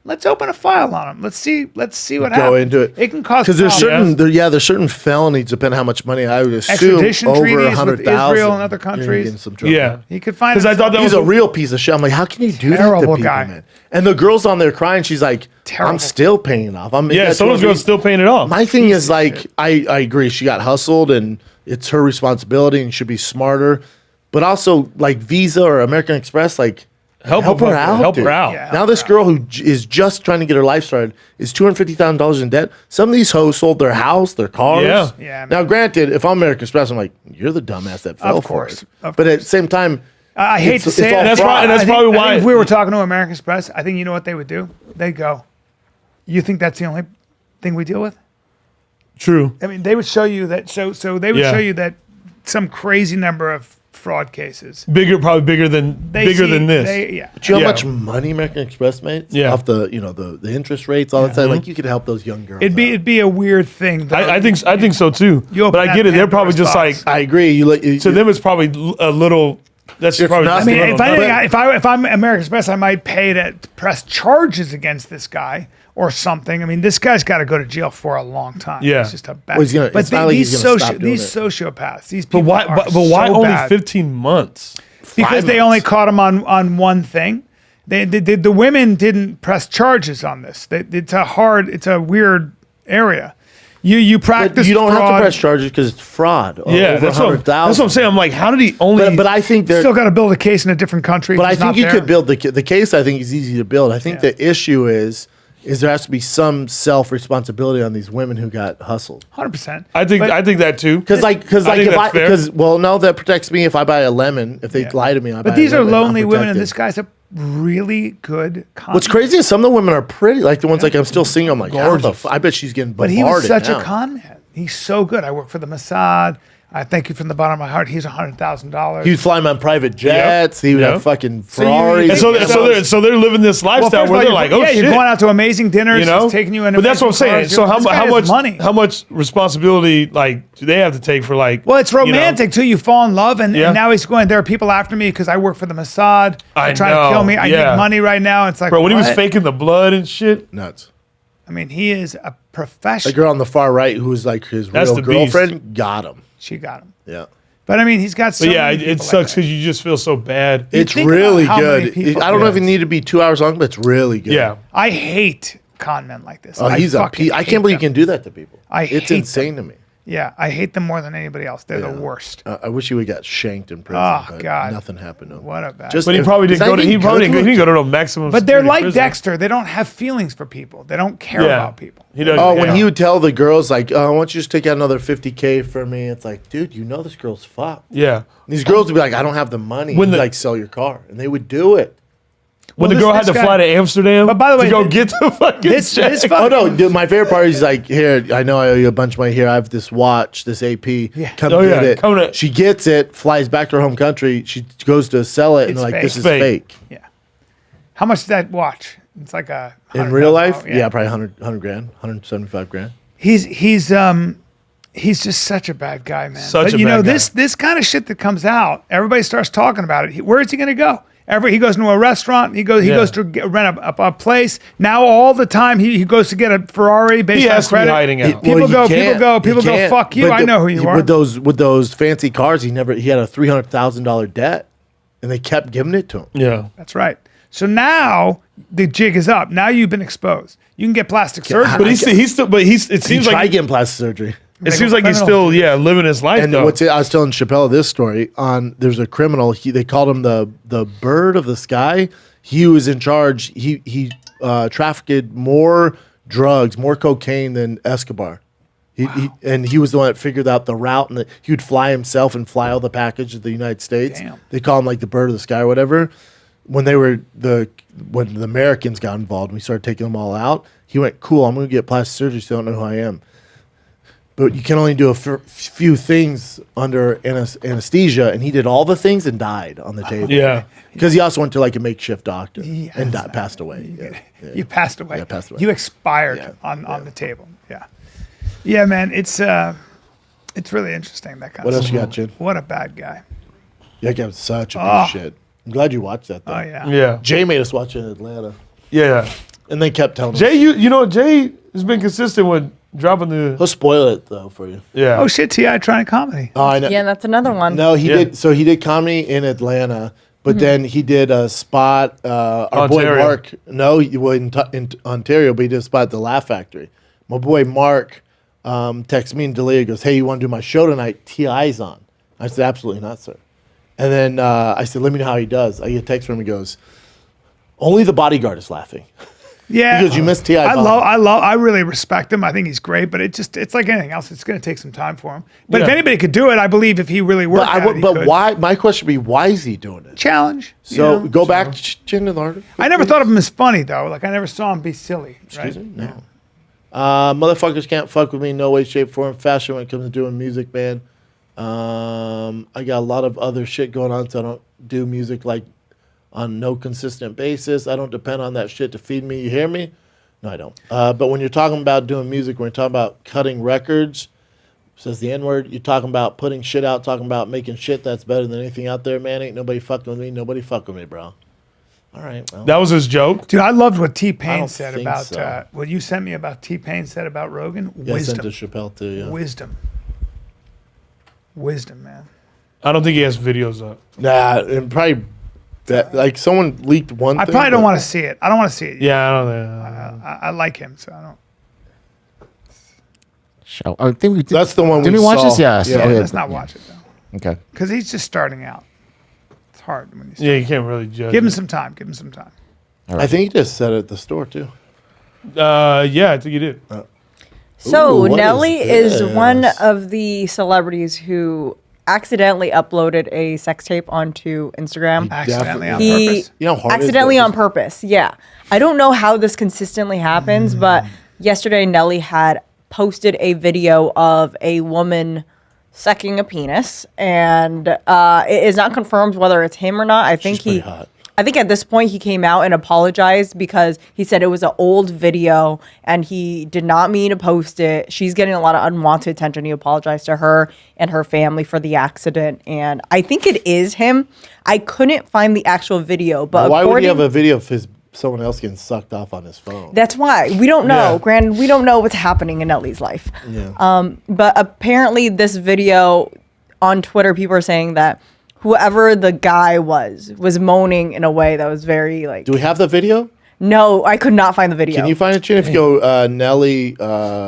let's open a file on them. Let's see what happens. Go into it. It can cause because there's problems. there's certain felonies depending on how much money. I would assume Extradition over treaties with 100,000. Israel and other you're gonna countries. get in some trouble. Yeah. He could find. Because I thought that He's was a real piece of shit. I'm like, how can you do that to Terrible people, guy. man? And the girl's on there crying. She's like, Terrible. I'm still paying it off. Yeah, some of those girls still paying it off. My thing is like, I agree. She got hustled, and it's her responsibility, and should be smarter. But also, like Visa or American Express, like help her out. Help her dude. out. Yeah. Now this girl who is just trying to get her life started is $250,000 in debt. Some of these hoes sold their house, their cars. Yeah. Yeah, Now, man. granted, if I'm American Express, I'm like, you're the dumbass that fell course, for it. of But at the same time, I hate to say all it. That's fraud. right, and that's I think- probably I why- think if we were talking to American Express, I think you know what they would do? They'd go, "You think that's the only thing we deal with?" True. I mean, they would show you that. So they would Yeah. show you that some crazy number of fraud cases. Probably bigger than They see- than this. Yeah. Do you know Yeah. how much money American Express makes? Yeah. Off the the interest rates, all that stuff. Like you could help those young girls. It'd be a weird thing. though. I think so too. You open But I that get it. They're probably Pandora's just box. like I agree. to them it's probably a little. That's If probably. not- just I mean, a little if nothing. if I'm American Express, I might pay to press charges against this guy or something. I mean, this guy's got to go to jail for a long time. Yeah. It's just a bad. Well, he's gonna- but it's not like he's gonna stop doing these it. sociopaths, these But people why? are But why so only bad. 15 months? Because 5 they only months. caught him on one thing. The women didn't press charges on this. It's a weird area. You practice. But you don't have to fraud. press charges because it's fraud. Yeah, over that's what 100,000. I'm saying. I'm like, how did he only? But I think there. Still got to build a case in a different country. But I He's think not you there. could build the case. I think is easy to build. I think the issue is there has to be some self responsibility on these women who got hustled. 100%. I think that too. Because I think that's fair. no, that protects me if I buy a lemon. If they lie to me, I buy But these a are lemon, I'm lonely women, and protected. this guy's a really good. What's crazy is some of the women are pretty. Like the ones like I'm still single. I'm like, how the Gorgeous. I bet she's getting But bombarded he was such now. a con man. He's so good. I work for the Mossad. I thank you from the bottom of my heart. He's $100,000. He would fly them on private jets. He would Yep. have fucking you- Ferraris. And so they're living this lifestyle where they're like, oh shit, you're going out to amazing dinners. you know. He's taking you in. But that's what I'm amazing saying. cars. So This guy how has much money? How much responsibility like do they have to take for like? Well, it's you know? romantic too. You fall in love, and, Yeah. and now he's going. There are people after me because I work for the Mossad. I They're trying know, to kill me. I yeah. need money right now. It's like, Bro, when he was what? faking the blood and shit. Nuts. I mean, he is a The professional. girl on the far right who was like his That's real the beast. girlfriend got him. She got him. Yeah. But I mean, he's got. So But yeah, many it people sucks like that. because you just feel so bad. It's think about really how many good. people- I don't know if it Yes. need to be 2 hours long, but it's really good. Yeah. I hate con men like this. Oh, he's I a piece. I can't believe you can do that to people. It's hate insane to me. Yeah, I hate them more than anybody else. They're the worst. I wish he would got shanked in prison. Oh, but God. nothing happened to him. What a bad. Just- But he probably Is didn't that go to. even He probably good? didn't. He didn't go to no maximum. But they're security like prison. Dexter. They don't have feelings for people. They don't care Yeah. about people. He doesn't. Oh, yeah. when he would tell the girls like, "Oh, why don't you just take out another 50K for me?" It's like, dude, you know this girl's fucked. Yeah. These girls would be like, "I don't have the money." When He'd the- like sell your car, and they would do it. When the girl had to fly to Amsterdam, But by the way, to go get the fucking this check. Oh no! Dude, my favorite part is like, here. I know I owe you a bunch of money. Here, I have this watch, this AP. Come get it. She gets it, flies back to her home country. She goes to sell it, and they're like, this is fake. Yeah. How much is that watch? It's like a in real life. Yeah, probably 100 grand, 175 grand. He's just such a bad guy, man. Such but a you bad know guy. this kind of shit that comes out, everybody starts talking about it. Where is he going to go? He goes into a restaurant. He goes to rent a place. Now all the time he goes to get a Ferrari based on credit. Be hiding out. People go. Fuck you. I know who you are. With those fancy cars, he had a $300,000 debt, and they kept giving it to him. Yeah, that's right. So now the jig is up. Now you've been exposed. You can get plastic surgery. But it seems like getting plastic surgery. It seems like he's still living his life. And though. I was telling Chappelle this story there's a criminal. They called him the bird of the sky. He was in charge. He trafficked more drugs, more cocaine than Escobar. And he was the one that figured out the route, and he would fly himself and fly all the packages to the United States. Damn. They call him like the bird of the sky or whatever. When the Americans got involved, we started taking them all out. He went, cool, I'm going to get plastic surgery so they don't know who I am. But you can only do a few things under anesthesia, and he did all the things and died on the table. Yeah. Because he also went to like a makeshift doctor and passed away. You passed away. Yeah, passed away. You expired on the table. Yeah. Yeah, man, it's really interesting, that kind What of else stuff. you got, Chin? What a bad guy. That guy was such a piece of shit. I'm glad you watched that, though. Oh, yeah. Yeah. Jay made us watch it in Atlanta. Yeah. And they kept telling Jay, us. you know, Jay has been consistent with dropping the. He'll spoil it, though, for you. Yeah. Oh, shit, T.I. trying comedy. Oh, I know. Yeah, that's another one. No, he did. So he did comedy in Atlanta, but then he did a spot. Our boy Ontario. Mark. No, he was in Ontario, but he did a spot at the Laugh Factory. My boy Mark texts me and Delia, goes, "Hey, you want to do my show tonight? T.I.'s on." I said, "Absolutely not, sir." And then I said, "Let me know how he does." I get a text from him. He goes, "Only the bodyguard is laughing." Yeah. Because you missed T.I. I really respect him. I think he's great, but it's like anything else. It's going to take some time for him. But if anybody could do it, I believe if he really worked at it, he But could. why? My question would be, why is he doing it? Challenge. So go back, Chin, to the article. I never thought of him as funny, though. Like, I never saw him be silly. Excuse right? me? No. Motherfuckers can't fuck with me, no way, shape, form, fashion when it comes to doing music, man. I got a lot of other shit going on, so I don't do music like on no consistent basis. I don't depend on that shit to feed me. You hear me? No, I don't. But when you're talking about doing music, when you're talking about cutting records, says the N-word, you're talking about putting shit out, talking about making shit that's better than anything out there, man. Ain't nobody fucking with me. Nobody fuck with me, bro. All right. Well. That was his joke? Dude, I loved what I T-Pain don't said think about, so. what you sent me about T-Pain said about Rogan. Yeah, Wisdom. I sent to Chappelle, too, yeah. Wisdom, man. I don't think he has videos up. Nah, and probably, like, someone leaked one I thing. probably don't want to see it. I don't want to see it. Yeah, I don't I like him, so I don't. I think we did. That's the one Did we we watch saw. this? Yeah. Yeah. Let's not watch it, though. Okay. Because he's just starting out. It's hard when you start. Yeah, you can't really judge. Give him it. some time. Give him some time. I think he just said it at the store, too. Yeah, I think he did. So Ooh, what Nelly is is one this? of the celebrities who accidentally uploaded a sex tape onto Instagram. Accidentally on He purpose. You know how hard it is accidentally to- on purpose. Yeah. I don't know how this consistently happens, but yesterday Nelly had posted a video of a woman sucking a penis, and it is not confirmed whether it's him or not. I think She's pretty hot. I think at this point he came out and apologized because he said it was an old video and he did not mean to post it. She's getting a lot of unwanted attention. He apologized to her and her family for the accident, and I think it is him. I couldn't find the actual video, but Why would he according, have a video of someone else getting sucked off on his phone? that's why we don't know. Yeah. Granted, we don't know what's happening in Ellie's life. Yeah. But apparently, this video on Twitter, people are saying that whoever the guy was moaning in a way that was very like. Do we have the video? No, I could not find the video. Can you find it, Chin? If you go Nelly.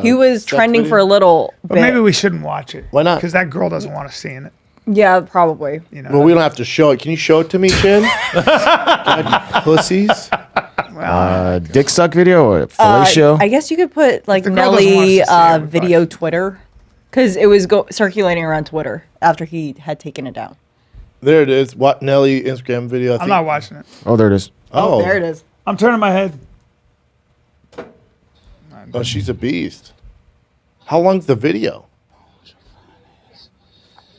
He was sex trending video? for a little But bit. maybe we shouldn't watch it. Why not? Because that girl doesn't want to see in it. Yeah, probably. You know. Well, we don't have to show it. Can you show it to me, Chin? God, you pussies. Dick suck video or fellatio? I guess you could put like the girl doesn't want Nelly us to see it, we video probably Twitter, because it was circulating around Twitter after he had taken it down. There it is. What Nelly Instagram video? I I'm think- not watching it. Oh, there it is. Oh, there it is. I'm turning my head. Oh, she's a beast. How long's the video?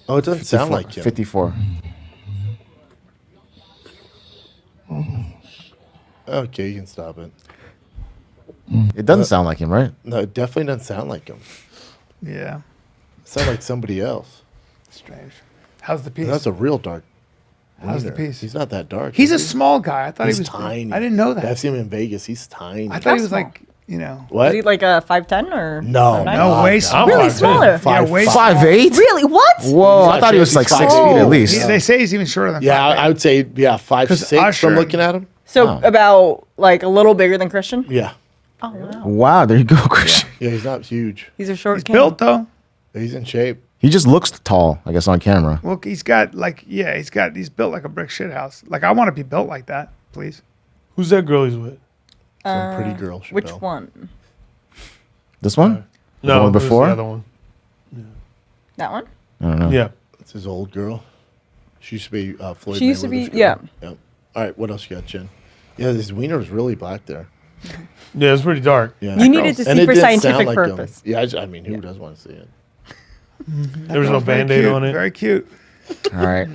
Oh, it doesn't sound like him. 54. Okay, you can stop it. It doesn't sound like him, right? No, it definitely doesn't sound like him. Yeah. It sounds like somebody else. Strange. How's the piece? That's a real dark. How's the wiener. piece? He's not that dark. He's a is he? small guy. I thought He's he was tiny. I didn't know that. I've seen him in Vegas. He's tiny. I thought he was small? like, you know. What? Is he like a 5'10" or? No, No, way small. Really smaller. Yeah, way 5'8"? Really? What? Whoa, I not thought he sure. was like He's 6 5'8". feet at Oh. least. They say he's even shorter than Yeah, 5'8". I would say 5'6" Usher- from looking at him. So about like a little bigger than Christian? Yeah. Oh, wow. Wow, there you go, Christian. Yeah, he's not huge. He's a short He's king. built though. He's in shape. He just looks tall, I guess, on camera. Well, he's got like, yeah, he's built like a brick shit house. Like I want to be built like that, please. Who's that girl he's with? Some pretty girl. Which Chappelle. one? This one? No, one it was before? the other one. That one? I don't know. Yeah. It's his old girl. She used to be Floyd. She used to Mayweather's be- yeah. girl. Yep. All right, what else you got, Jen? Yeah, this wiener was really black there. Yeah, it's pretty dark. Yeah. You needed to And see it for didn't sound scientific like him. purpose. Yeah, I mean, who does want to see it? There was no Very Band-Aid cute, on it. Very cute. All right.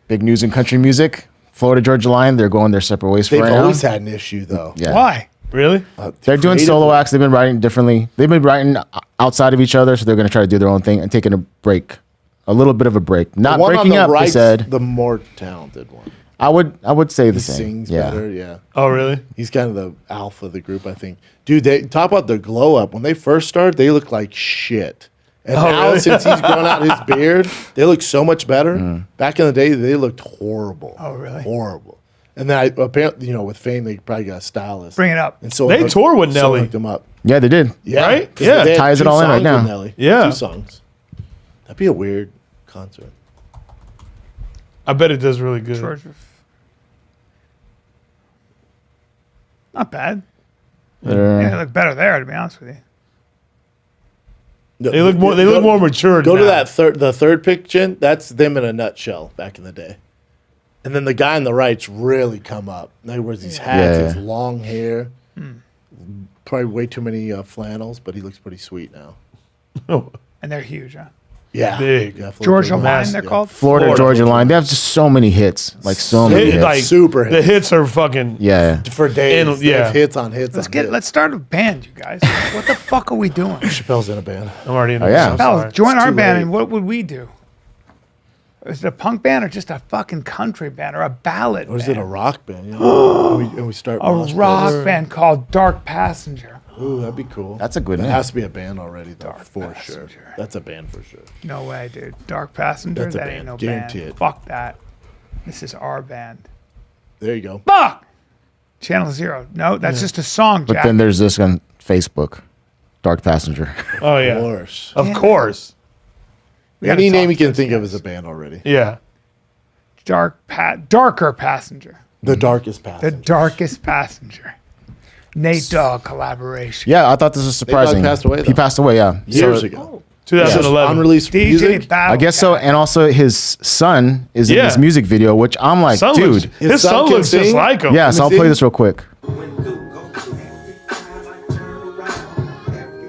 Big news in country music. Florida Georgia Line, they're going their separate ways for They've right now. always had an issue, though. Yeah. Why? Really? They're doing solo Creatively. acts. They've been writing differently. They've been writing outside of each other, so they're going to try to do their own thing and taking a break. A little bit of a break. The Not one on breaking the up, they right's said. the more talented one. I would say the He same. sings Yeah. better, yeah. Oh, really? He's kind of the alpha of the group, I think. Dude, they talk about the glow up. When they first started, they looked like shit. And now, really? since he's grown out his beard, they look so much better. Back in the day, they looked horrible. Oh, really? Horrible. And then apparently, with Fame, they probably got a stylist. Bring it up. And so They toured with Nelly. hooked them up. Yeah, they did. Yeah, Right? 'cause Yeah. they had Ties it 2 all in right songs with now. Nelly. Yeah. 2 songs. That'd be a weird concert. I bet it does really good. Georgia. Not bad. They're- Yeah, they look better there, to be honest with you. They look more. They look more mature. Go to now. the third pick, Jen. That's them in a nutshell back in the day. And then the guy on the right's really come up. Now he wears these hats, Yeah. his long hair, probably way too many flannels, but he looks pretty sweet now. And they're huge, huh? Yeah, Big. Yeah, Florida Georgia Georgia Line, Line, they're yeah. called? Florida Georgia Line. They have just so many hits. Like so many Hit- hits. like Super The hits. hits are fucking. yeah. For days. And- They have yeah. hits on hits. Let's start a band, you guys. What the fuck are we doing? Chappelle's in a band. I'm already in. Oh, yeah. I'm Pal, sorry. join It's our too band, late. and what would we do? Is it a punk band or just a fucking country band or a ballad Or is band? it a rock band? and we start A mosh rock pits. band called Dark Passenger. Ooh, that'd be cool. That's a good That name. has to be a band already, though, for sure. Passenger. That's a band for sure. No way, dude. Dark Passenger? That's a That band. ain't no Guarantee band. it. Fuck that. This is our band. There you go. Fuck! Channel Zero. No, that's just a song, But Jack. then there's this on Facebook. Dark Passenger. Oh Of yeah. course. Of course. We gotta Any talk name you to can those think of guys. is a band already. Yeah. Darker Passenger. The Darkest Path. The Darkest Passenger. Nate Dogg collaboration. Yeah, I thought this was surprising. passed away, He though. passed away, yeah. Years So- ago. 2011. Unreleased DJ music. Battle I guess so. Cat. And also his son is in Yeah. this music video, which I'm like, Son dude. looks, his son son can looks just sing? like him. Yeah, so I'll see. play this real quick.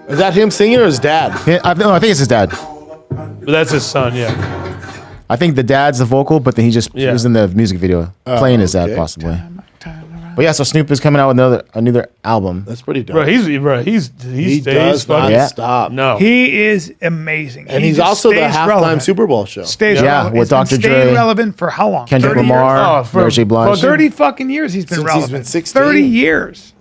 Is that him singing or his dad? No, I think it's his dad. But that's his son. Yeah. I think the dad's the vocal, but then he Yeah. was in the music video playing his dad okay. possibly. But yeah, so Snoop is coming out with another album. That's pretty dope. Bro, he he stays does not fucking. Yeah. stop. No. He is amazing. And He he's just also the stays halftime relevant. Super Bowl show. Stays Yeah, relevant. with He's been Dr. staying Dre, relevant for how long? Kendrick 30 Lamar, Oh, years? for Mary J. Blige. fucking- 30 fucking years he's been Since he's relevant. been 16. 30 years.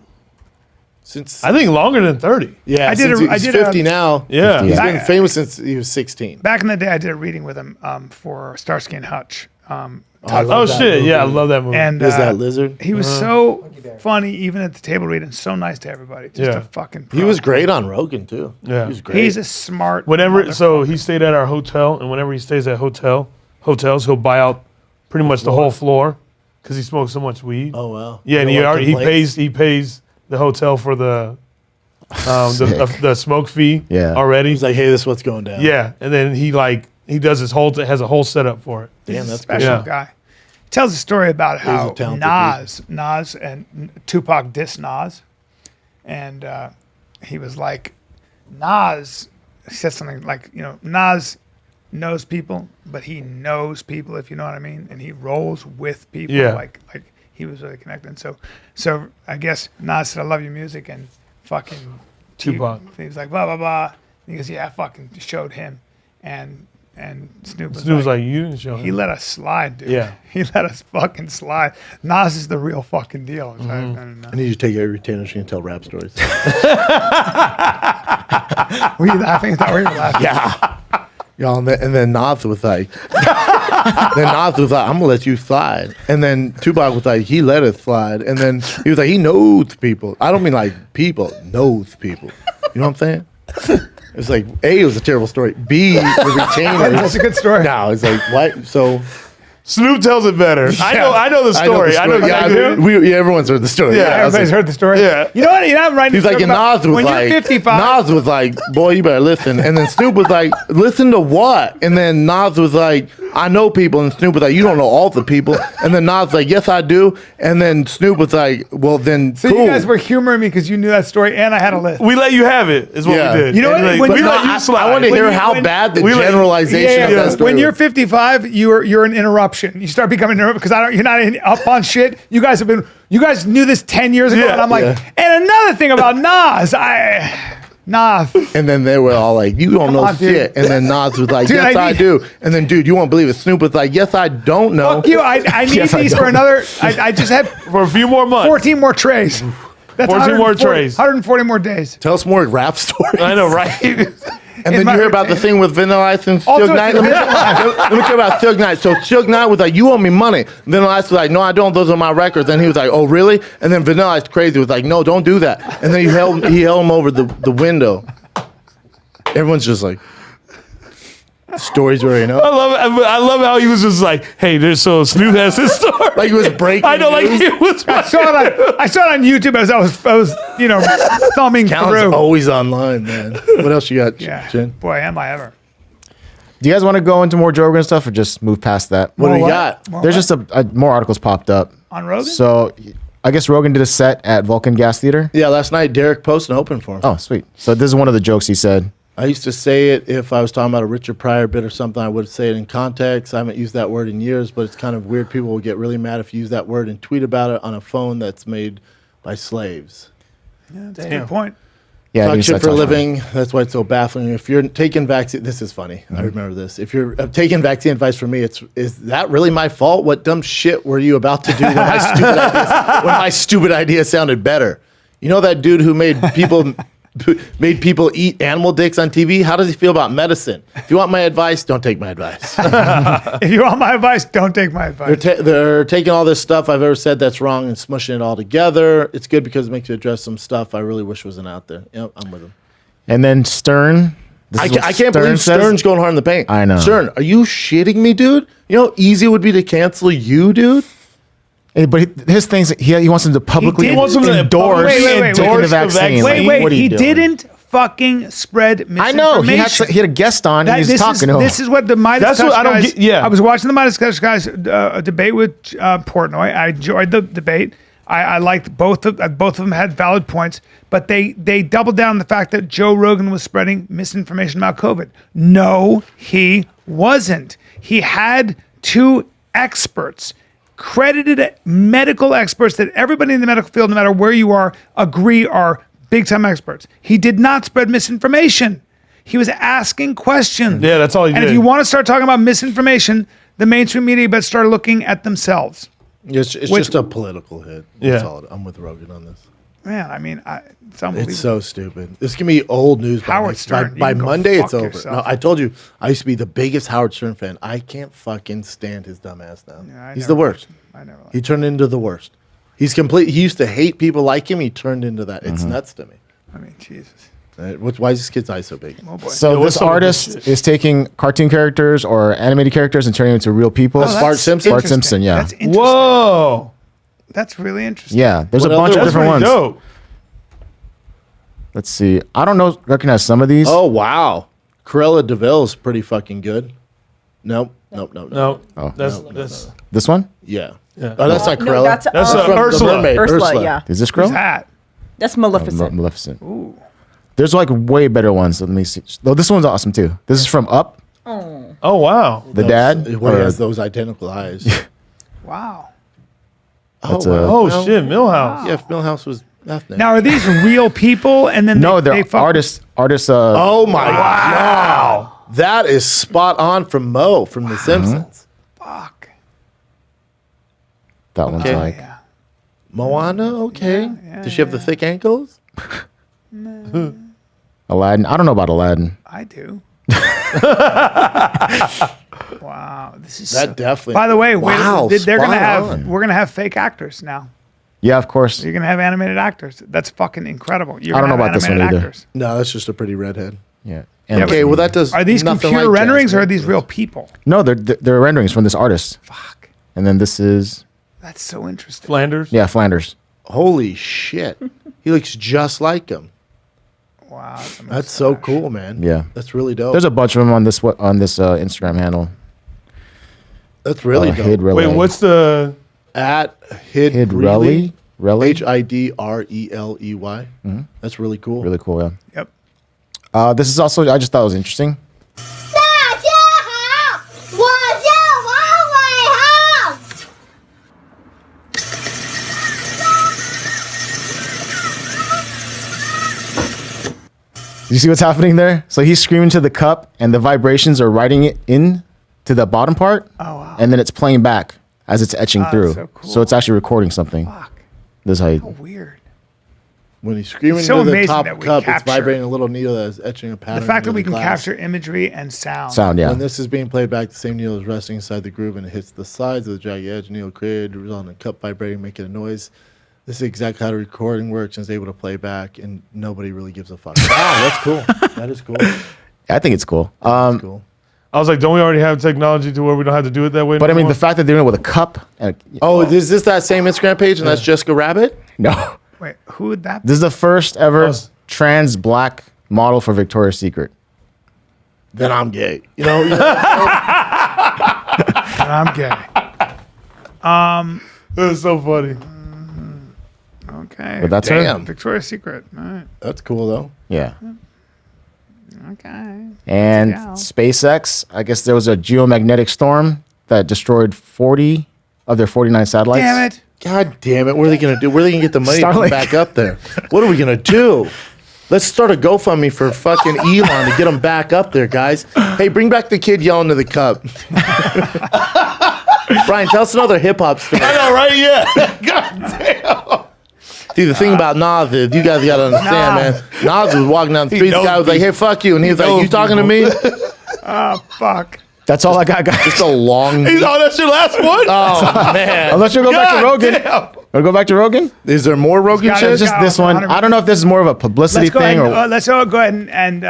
Since I think longer than 30. yeah, I did since a- I he's did a- 50 now. Yeah. He's Back- been famous since he was 16. Back in the day, I did a reading with him for Starsky and Hutch. I Oh love that shit! movie. Yeah, I love that movie. And Is that lizard? he was so funny, even at the table reading, so nice to everybody. Just Yeah. a fucking He pro. was great on Rogan too. Yeah. He was great. He's a smart. Whenever, so motherfucker. he stayed at our hotel, and whenever he stays at hotels, he'll buy out pretty much the whole floor because he smokes so much weed. Oh wow. Yeah, and No he one already complains? he pays the hotel for the Sick. the smoke fee. Yeah. already. He's like, hey, this is what's going down. Yeah, and then he does his whole has a whole setup for it. He's Damn, a that's special Yeah. guy. tells a story about a how talented Nas and Tupac dissed Nas, and he was like, Nas said something like, Nas knows people, but he knows people, if you know what I mean, and he rolls with people, like he was really connected. So I guess Nas said, "I love your music," and fucking Tupac. He was like, blah blah blah. He goes, "Yeah, I fucking showed him," and Snoop was like, "You didn't show him." He let us slide, dude. Yeah, he let us fucking slide. Nas is the real fucking deal. I need you to take every retainer so you can tell rap stories. Were you laughing? I thought we were laughing. Yeah. And then Nas was like, I'm gonna let you slide. And then Tupac was like, he let us slide. And then he was like, he knows people. I don't mean like people, knows people. You know what I'm saying? It's like, A, it was a terrible story. B, the retainer. That's a good story. No, it's like, what? So Snoop tells it better. I know the story. I know exactly. Everyone's heard the story. Yeah, everybody's heard the story. Yeah. You know what? I'm right. He's like, and Nas was when like, you're 55. Nas was like, boy, you better listen. And then Snoop was like, listen to what? And then Nas was like, I know people. And Snoop was like, you don't know all the people. And then Nas was like, yes, I do. And then Snoop was like, well, then so cool. You guys were humoring me because you knew that story and I had a list. We let you have it, is what we did. You know what? Like, we let you slide. I want to hear how bad the generalization of that story When you're was. 55, you're an interruption. You start becoming because you're not up on shit. You guys knew this 10 years ago, and I'm like, and another thing about Nas, Nas. And then they were all like, you don't know shit. And then Nas was like, yes, I do. And then, dude, you won't believe it. Snoop was like, yes, I don't know. Fuck you. I need Yes, these for another. I just had for a few more months. 14 more trays. That's 14 more trays. 140 more days. Tell us more rap stories. I know, right? And then you hear about the thing with Vanilla Ice and Suge Knight. Let me tell you about Suge Knight. So Suge Knight was like, you owe me money. Vanilla Ice was like, no, I don't. Those are my records. And he was like, oh, really? And then Vanilla Ice crazy was like, no, don't do that. And then he held him over the window. Everyone's just like, stories where, I love how he was just like, hey, so Snoop has his story. Like he was breaking. I know, like news. it was. I saw it on YouTube as I was thumbing Talent's through. always online, man. What else you got, Yeah. Jen? Boy, am I ever. Do you guys want to go into more Joe Rogan stuff or just move past that? What do you got? There's just more articles popped up. On Rogan? So I guess Rogan did a set at Vulcan Gas Theater. Yeah, last night Derek posted and opened for him. Oh, sweet. So this is one of the jokes he said. I used to say it if I was talking about a Richard Pryor bit or something. I would say it in context. I haven't used that word in years, but it's kind of weird. People will get really mad if you use that word and tweet about it on a phone that's made by slaves. Yeah, that's a good point. Yeah, Talk shit for a living. That's why it's so baffling. If you're taking vaccine, this is funny. I remember this. If you're taking vaccine advice from me, is that really my fault? What dumb shit were you about to do when my stupid idea sounded better? You know that dude who made people eat animal dicks on TV? How does he feel about medicine? If you want my advice, don't take my advice. If you want my advice, don't take my advice. They're taking all this stuff I've ever said that's wrong and smushing it all together. It's good because it makes you address some stuff I really wish wasn't out there. Yep, I'm with him. And then Stern. I can't believe Stern's going hard in the paint. I know. Stern, are you shitting me, dude? You know how easy it would be to cancel you, dude? But his things, he wants him to publicly endorse taking the vaccine. Wait. He didn't fucking spread misinformation. I know. He had a guest on and he was talking to him. This is what the Midas Touch guys... I was watching the Midas Touch guys debate with Portnoy. I enjoyed the debate. I liked both of them had valid points, but they doubled down on the fact that Joe Rogan was spreading misinformation about COVID. No, he wasn't. He had two experts, credited medical experts that everybody in the medical field, no matter where you are, agree are big-time experts. He did not spread misinformation. He was asking questions. Yeah, that's all he did. And if you want to start talking about misinformation, the mainstream media better start looking at themselves. It's just a political hit. That's all. I'm with Rogan on this. Man, I mean, it's unbelievable. It's so stupid. This can be old news Howard Stern, by Monday. It's over. yourself. No, I told you I used to be the biggest Howard Stern fan. I can't fucking stand his dumb ass now. Yeah, He's the worst. He turned into the worst. He's complete. He used to hate people like him. He turned into that. It's nuts to me. I mean, Jesus. Why is this kid's eye so big? Oh boy. So this artist is taking cartoon characters or animated characters and turning them into real people. Bart Simpson? Bart Simpson, yeah. That's interesting. Whoa. That's really interesting. Yeah, there's What a bunch of other- different ones. Dope. Let's see. I don't recognize some of these. Oh wow, Cruella de Vil is pretty fucking good. Nope. Nope. No. Oh. That's This one? Yeah. Yeah. Oh, that's not No, Cruella. that's from The Ursula. Mermaid. Ursula, yeah. Is this Who's Cruella? that? That's Maleficent. Maleficent. Ooh. There's like way better ones. Let me see. Though this one's awesome too. This is from Up. Oh wow. The dad. Well, he has those identical eyes. Wow. That's Oh shit, Millhouse. Yeah, if Millhouse was ethnic. Now, are these real people? And then No, they they're fuck- artists. Oh my god. That is spot on from Mo from The Simpsons. Fuck. That one's Okay. like. Yeah. Moana, okay. Does she have the thick ankles? Aladdin. I don't know about Aladdin. I do. Wow, this is That definitely. By the way, Wow, they're gonna spot have on. we're gonna have fake actors now. Yeah, of course. You're gonna have animated actors. That's fucking incredible. You're I don't gonna know have about this one animated either. actors. No, that's just a pretty redhead. Yeah. Okay, well that does. Are these nothing computer like renderings or Jasmine. are these real people? No, they're renderings from this artist. Fuck. And then this is That's so interesting. Flanders. yeah, Flanders. Holy shit. He looks just like him. Wow, That's so cool, man. Yeah. That's really dope. There's a bunch of them on this Instagram handle. That's really dope. Hid Relay. Wait, what's the At Hid Relay? Relay? HIDRELEY. That's really cool. Really cool, yeah. Yep. This is also I just thought it was interesting. You see what's happening there? So he's screaming to the cup, and the vibrations are writing it in to the bottom part. Oh, wow. And then it's playing back as it's etching through. so cool. So it's actually recording something. Fuck. This is how you, Weird. When he's screaming It's so into the amazing top that we cup, it's capture- vibrating a little needle that's etching a pattern. The fact that into we the can glass. capture imagery and sound. sound, yeah. When this is being played back, the same needle is resting inside the groove and it hits the sides of the jagged edge. Needle created, resulting in the cup vibrating, making a noise. This is exactly how the recording works and is able to play back, and nobody really gives a fuck. Wow, that's cool. That is cool. I think it's cool. That's cool. I was like, don't we already have technology to where we don't have to do it that way? But I mean, anymore? the fact that they're doing it with a cup. And Oh, is this that same Instagram page and that's Jessica Rabbit? no. Wait, who would that be? This is the first ever Oh. trans black model for Victoria's Secret. Then I'm gay. You know? I'm gay. That's so funny. Okay. But that's Damn. her. Victoria's Secret. All right. That's cool, though. Yeah. Okay. And Yeah. SpaceX, I guess there was a geomagnetic storm that destroyed 40 of their 49 satellites. Damn it. God damn it. What are they going to do? Where are they going to get the money to Starlink. come back up there? What are we going to do? Let's start a GoFundMe for fucking Elon to get him back up there, guys. Hey, bring back the kid yelling to the cup. Brian, tell us another hip hop story. I know, right? Yeah. God damn. See, the thing about Nas is, you guys got to understand, man. Nas was walking down the street, the knows guy was like, hey, fuck you. And he was like, knows you talking to me? Oh, fuck. That's all I got, guys. It's a long... Oh, that's your last one? Oh, man. Unless you go back to God Rogan. damn. Want to go back to Rogan? Is there more Rogan Got it. shit? It's just got this one. 100 I don't know if this is more of a publicity Let's go thing ahead or. and, let's go ahead and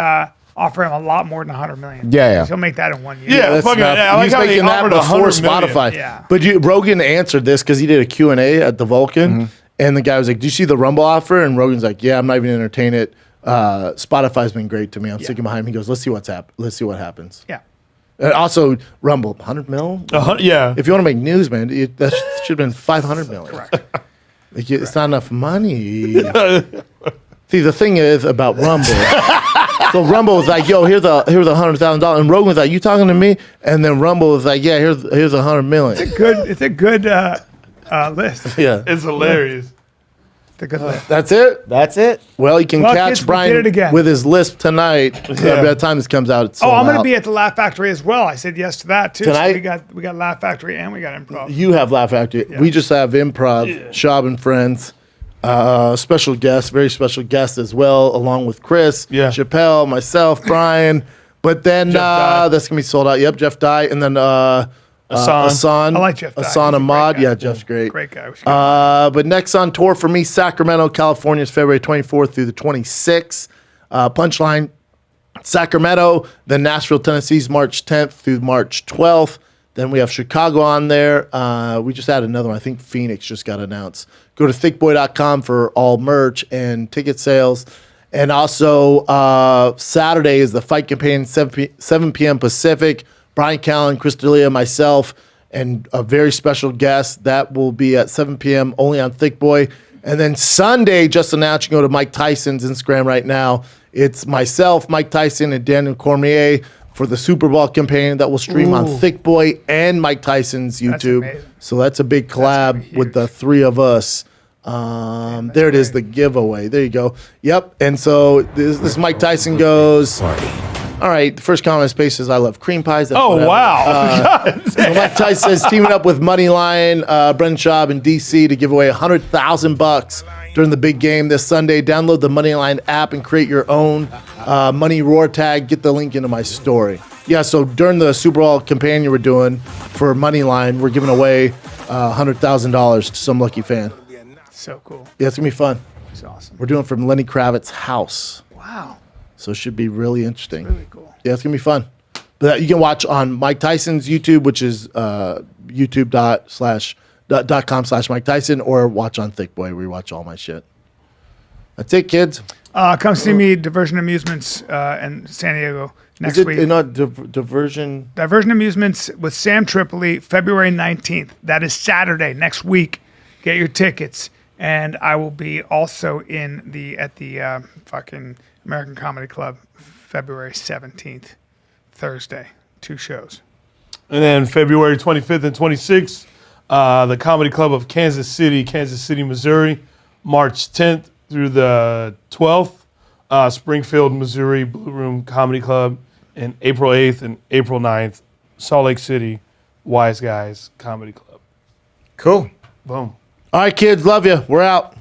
offer him a lot more than 100 million. Yeah, yeah. He'll make that in 1 year. Yeah. That's fucking- not- I like he's how they making that offered before 100 million. Spotify. Yeah. But Rogan answered this because he did a Q&A at the Vulcan, and the guy was like, "Do you see the Rumble offer?" And Rogan's like, "Yeah, I'm not even entertain it. Spotify's been great to me. I'm sticking behind him." He goes, "Let's see Let's see what happens." Yeah. Also, Rumble, 100 mil. Yeah. If you want to make news, man, that should have been 500 million. Correct. It's not enough money. See, the thing is about Rumble. So Rumble was like, "Yo, here's $100,000," and Rogan was like, "You talking to me?" And then Rumble was like, "Yeah, here's $100 million." It's a good list. Yeah, It's hilarious. It's a good list. that's it. That's it. Well, you can Well, catch kids, we Brian did it again. with his lisp tonight. By the time this comes out, it's Oh, sold I'm going to out. be at the Laugh Factory as well. I said yes to that too. Tonight? So we got Laugh Factory and we got improv. You have Laugh Factory. We just have improv, Shab and Friends. Special guest, very special guest as well, along with Chris, Yeah. Chappelle, myself, Brian. But then Dye. that's gonna be sold out. Yep, Jeff Dye, and then Hassan. I like Jeff Dye. Hassan He's a great Ahmad. guy. Yeah, Jeff's great. Great guy. We should get But next on tour for me, Sacramento, California is February 24th through the 26th. Punchline, Sacramento. Then Nashville, Tennessee's March 10th through March 12th. Then we have Chicago on there. We just added another one. I think Phoenix just got announced. Go to thickboy.com for all merch and ticket sales. And also Saturday is the Fight Campaign, 7 p.m. Pacific. Brian Callen, Chris D'Elia, myself, and a very special guest. That will be at 7 p.m. only on Thick Boy. And then Sunday, just announced, you can go to Mike Tyson's Instagram right now. It's myself, Mike Tyson, and Daniel Cormier for the Super Bowl campaign that will stream on Thick Boy and Mike Tyson's YouTube. So that's a big collab with the three of us. There it is, the giveaway. There you go. Yep. And so this Mike Tyson goes. All right. The first comment space says, I love cream pies. That's Oh, whatever. wow. So Mike Tyson says, teaming up with Moneyline, Brendan Schaub in DC to give away $100,000 during the big game this Sunday. Download the Moneyline app and create your own Money Roar tag. Get the link into my story. Yeah, so during the Super Bowl campaign you were doing for Moneyline, we're giving away $100,000 to some lucky fan. So cool. Yeah, it's going to be fun. It's awesome. We're doing it from Lenny Kravitz's house. Wow. So it should be really interesting. Really cool. Yeah, it's going to be fun. But you can watch on Mike Tyson's YouTube, which is youtube.com/Mike Tyson, or watch on Thick Boy, where you watch all my shit. That's it, kids. Come see me, Diversion Amusements in San Diego next week. Diversion Amusements with Sam Tripoli, February 19th. That is Saturday, next week. Get your tickets. And I will be also at the fucking American Comedy Club, February 17th, Thursday. 2 shows. And then February 25th and 26th, the Comedy Club of Kansas City, Missouri. March 10th through the 12th, Springfield, Missouri, Blue Room Comedy Club. And April 8th and April 9th, Salt Lake City, Wise Guys Comedy Club. Cool. Boom. All right, kids. Love you. We're out.